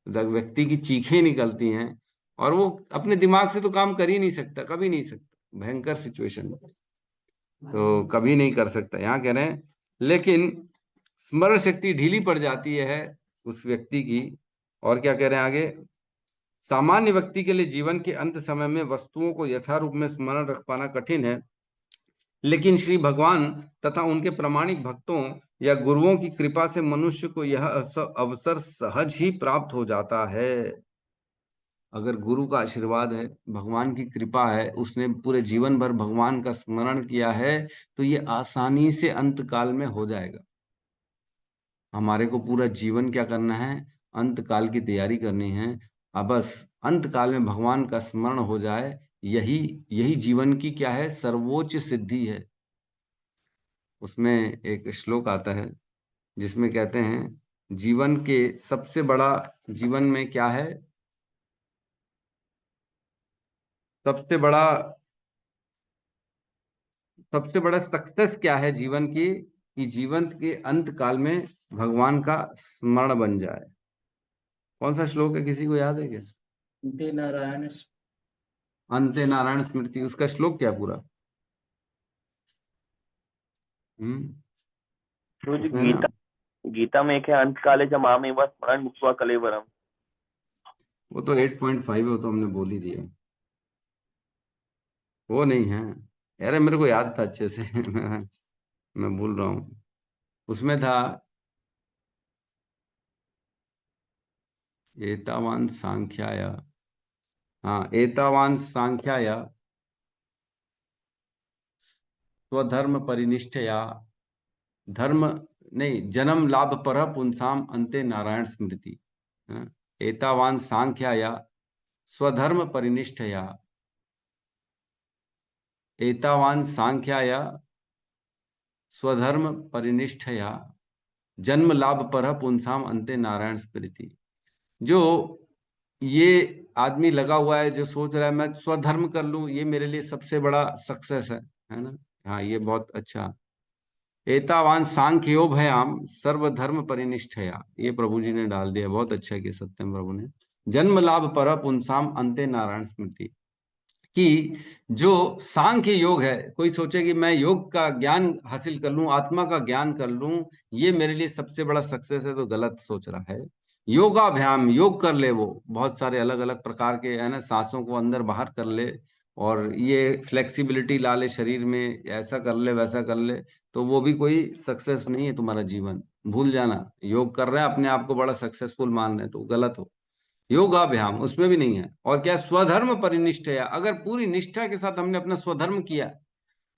A: व्यक्ति की चीखें निकलती हैं, और वो अपने दिमाग से तो काम कर ही नहीं सकता, कभी नहीं सकता, भयंकर सिचुएशन, तो कभी नहीं कर सकता। यहाँ कह रहे हैं लेकिन स्मरण शक्ति ढीली पड़ जाती है उस व्यक्ति की। और क्या कह रहे हैं आगे, सामान्य व्यक्ति के लिए जीवन के अंत समय में वस्तुओं को यथारूप में स्मरण रख पाना कठिन है, लेकिन श्री भगवान तथा उनके प्रामाणिक भक्तों या गुरुओं की कृपा से मनुष्य को यह अवसर सहज ही प्राप्त हो जाता है। अगर गुरु का आशीर्वाद है, भगवान की कृपा है, उसने पूरे जीवन भर भगवान का स्मरण किया है, तो ये आसानी से अंत काल में हो जाएगा। हमारे को पूरा जीवन क्या करना है? अंत काल की तैयारी करनी है। अब बस अंत काल में भगवान का स्मरण हो जाए, यही यही जीवन की क्या है? सर्वोच्च सिद्धि है। उसमें एक श्लोक आता है जिसमें कहते हैं जीवन के सबसे बड़ा, जीवन में क्या है? सबसे बड़ा सक्सेस क्या है जीवन की? कि जीवन के अंत काल में भगवान का स्मरण बन जाए। कौन सा श्लोक है, किसी को याद है क्या?
F: अंते नारायण
A: अंते नारायण स्मृति, उसका श्लोक क्या पूरा?
G: गुरु जी
A: उसमें ना,
G: गीता में एक है अंत काले च मामेव स्मरण मुक्त्वा कलेवरम।
A: वो तो 8.5 है, वो तो हमने बोल ही दिया। वो नहीं है यार, मेरे को याद था अच्छे से मैं भूल रहा हूँ। उसमें था एतावान सांख्याय, हाँ, एतावान सांख्याय स्वधर्म परिनिष्ठया धर्म, नहीं, जन्म लाभ पर पुंसाम अंते नारायण स्मृति। हाँ, एतावान सांख्याय स्वधर्म परिनिष्ठया, एतावान सांख्याय स्वधर्म परिनिष्ठया जन्म लाभ पर पुंसाम अंते नारायण स्मृति। जो ये आदमी लगा हुआ है, जो सोच रहा है मैं स्वधर्म कर लूं, ये मेरे लिए सबसे बड़ा सक्सेस है ना? हाँ, ये बहुत अच्छा। एतावान सांख्यो भयाम सर्वधर्म परिनिष्ठया, ये प्रभु जी ने डाल दिया, बहुत अच्छा किया सत्यम प्रभु ने। जन्म लाभ पर पुंसाम अंते नारायण स्मृति, कि जो सांख्य योग है, कोई सोचे कि मैं योग का ज्ञान हासिल कर लूं, आत्मा का ज्ञान कर लूं, ये मेरे लिए सबसे बड़ा सक्सेस है, तो गलत सोच रहा है। योगाभ्याम, योग कर ले, वो बहुत सारे अलग अलग प्रकार के है ना, सांसों को अंदर बाहर कर ले, और ये फ्लेक्सिबिलिटी ला ले शरीर में, ऐसा कर ले वैसा कर ले, तो वो भी कोई सक्सेस नहीं है तुम्हारा जीवन। भूल जाना, योग कर रहे हैं अपने आप को बड़ा सक्सेसफुल मान रहे हैं, तो गलत हो। योगाभ्याम उसमें भी नहीं है। और क्या? स्वधर्म परिनिष्ठ है, अगर पूरी निष्ठा के साथ हमने अपना स्वधर्म किया,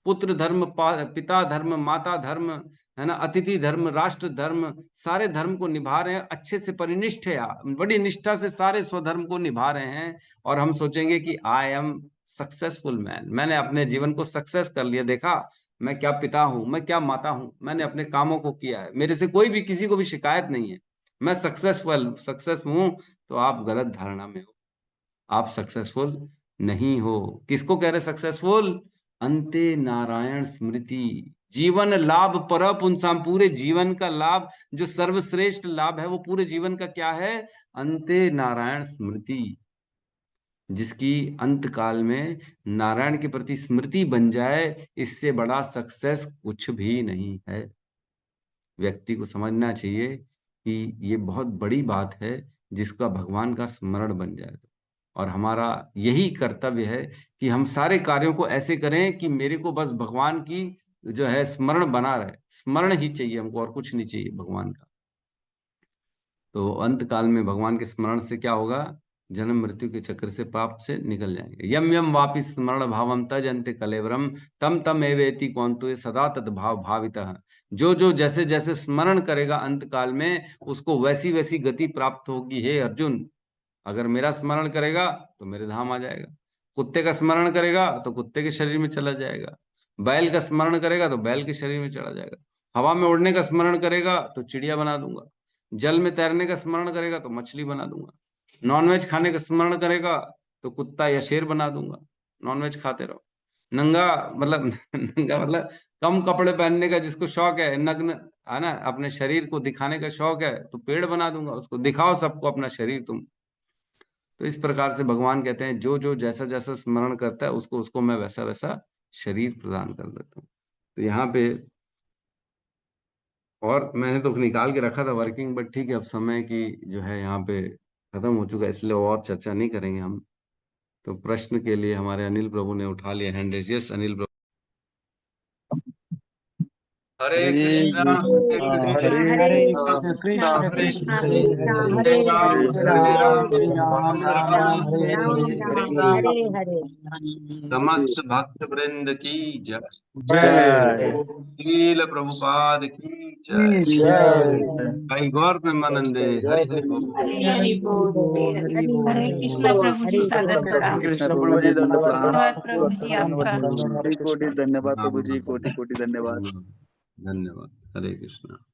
A: पुत्र धर्म, पिता धर्म, माता धर्म, है ना, अतिथि धर्म, राष्ट्र धर्म, सारे धर्म को निभा रहे हैं अच्छे से, परिनिष्ठ है, बड़ी निष्ठा से सारे स्वधर्म को निभा रहे हैं, और हम सोचेंगे कि आई एम सक्सेसफुल मैन, मैंने अपने जीवन को सक्सेस कर लिया, देखा मैं क्या पिता हूं, मैं क्या माता हूं, मैंने अपने कामों को किया है, मेरे से कोई भी किसी को भी शिकायत नहीं है, मैं सक्सेस हूं, तो आप गलत धारणा में हो, आप सक्सेसफुल नहीं हो। किसको कह रहे सक्सेसफुल? अंते नारायण स्मृति, जीवन लाभ पर पुंसाम, पूरे जीवन का लाभ, जो सर्वश्रेष्ठ लाभ है, वो पूरे जीवन का क्या है? अंते नारायण स्मृति, जिसकी अंत काल में नारायण के प्रति स्मृति बन जाए, इससे बड़ा सक्सेस कुछ भी नहीं है। व्यक्ति को समझना चाहिए कि ये बहुत बड़ी बात है, जिसका भगवान का स्मरण बन जाए। और हमारा यही कर्तव्य है कि हम सारे कार्यों को ऐसे करें कि मेरे को बस भगवान की जो है स्मरण बना रहे, स्मरण ही चाहिए हमको, और कुछ नहीं चाहिए भगवान का। तो अंत काल में भगवान के स्मरण से क्या होगा? जन्म मृत्यु के चक्र से, पाप से निकल जाएंगे। यम यम वापि स्मरण भावम तज अंते कलेवरम तम तम एवेति कौंतु सदा तद भाव भावितः। जो जो जैसे जैसे स्मरण करेगा अंत काल में, उसको वैसी वैसी गति प्राप्त होगी। हे अर्जुन, अगर मेरा स्मरण करेगा तो मेरे धाम आ जाएगा, कुत्ते का स्मरण करेगा तो कुत्ते के शरीर में चला जाएगा, बैल का स्मरण करेगा तो बैल के शरीर में चला जाएगा, हवा में उड़ने का स्मरण करेगा तो चिड़िया बना दूंगा, जल में तैरने का स्मरण करेगा तो मछली बना दूंगा, नॉनवेज खाने का स्मरण करेगा तो कुत्ता या शेर बना दूंगा, नॉनवेज खाते रहो। नंगा मतलब नंगा मतलब कम कपड़े पहनने का जिसको शौक है, नग्न है ना, अपने शरीर को दिखाने का शौक है, तो पेड़ बना दूंगा, उसको दिखाओ सबको अपना शरीर तुम। तो इस प्रकार से भगवान कहते हैं जो जो जैसा जैसा स्मरण करता है, उसको उसको मैं वैसा वैसा शरीर प्रदान कर देता हूँ। तो यहाँ पे, और मैंने तो निकाल के रखा था वर्किंग, बट ठीक है, अब समय की जो है यहाँ पे खत्म हो चुका है, इसलिए और चर्चा नहीं करेंगे हम। तो प्रश्न के लिए हमारे अनिल प्रभु ने उठा लिया हैंड रेज। यस अनिल प्रभु। हरे कृष्णा
B: हरे
A: हरे
B: कृष्णा
A: हरे
B: कृष्ण
A: हरे
B: कृष्ण
A: हरे राम हरे राम
B: राम
A: राम
B: राम
A: हरे
B: हरे
A: हरे
B: हरे
A: समस्त भक्त वृंद की जय।
B: जय
A: शील प्रभुपाद की जय।
B: जय
A: भाई गौर प्रेमानंदे हरि हरि बोल।
E: हरि हरि बोल। हरे कृष्णा प्रभु जी, सादर प्रणाम।
B: कृष्ण प्रभु जी दंड प्रणाम
E: धन्यवाद प्रभु जी आपका।
B: कोटि कोटि धन्यवाद
A: राम
B: प्रभु जी,
A: राम
B: कोटि कोटि धन्यवाद।
A: धन्यवाद धन्यवाद। हरे कृष्णा।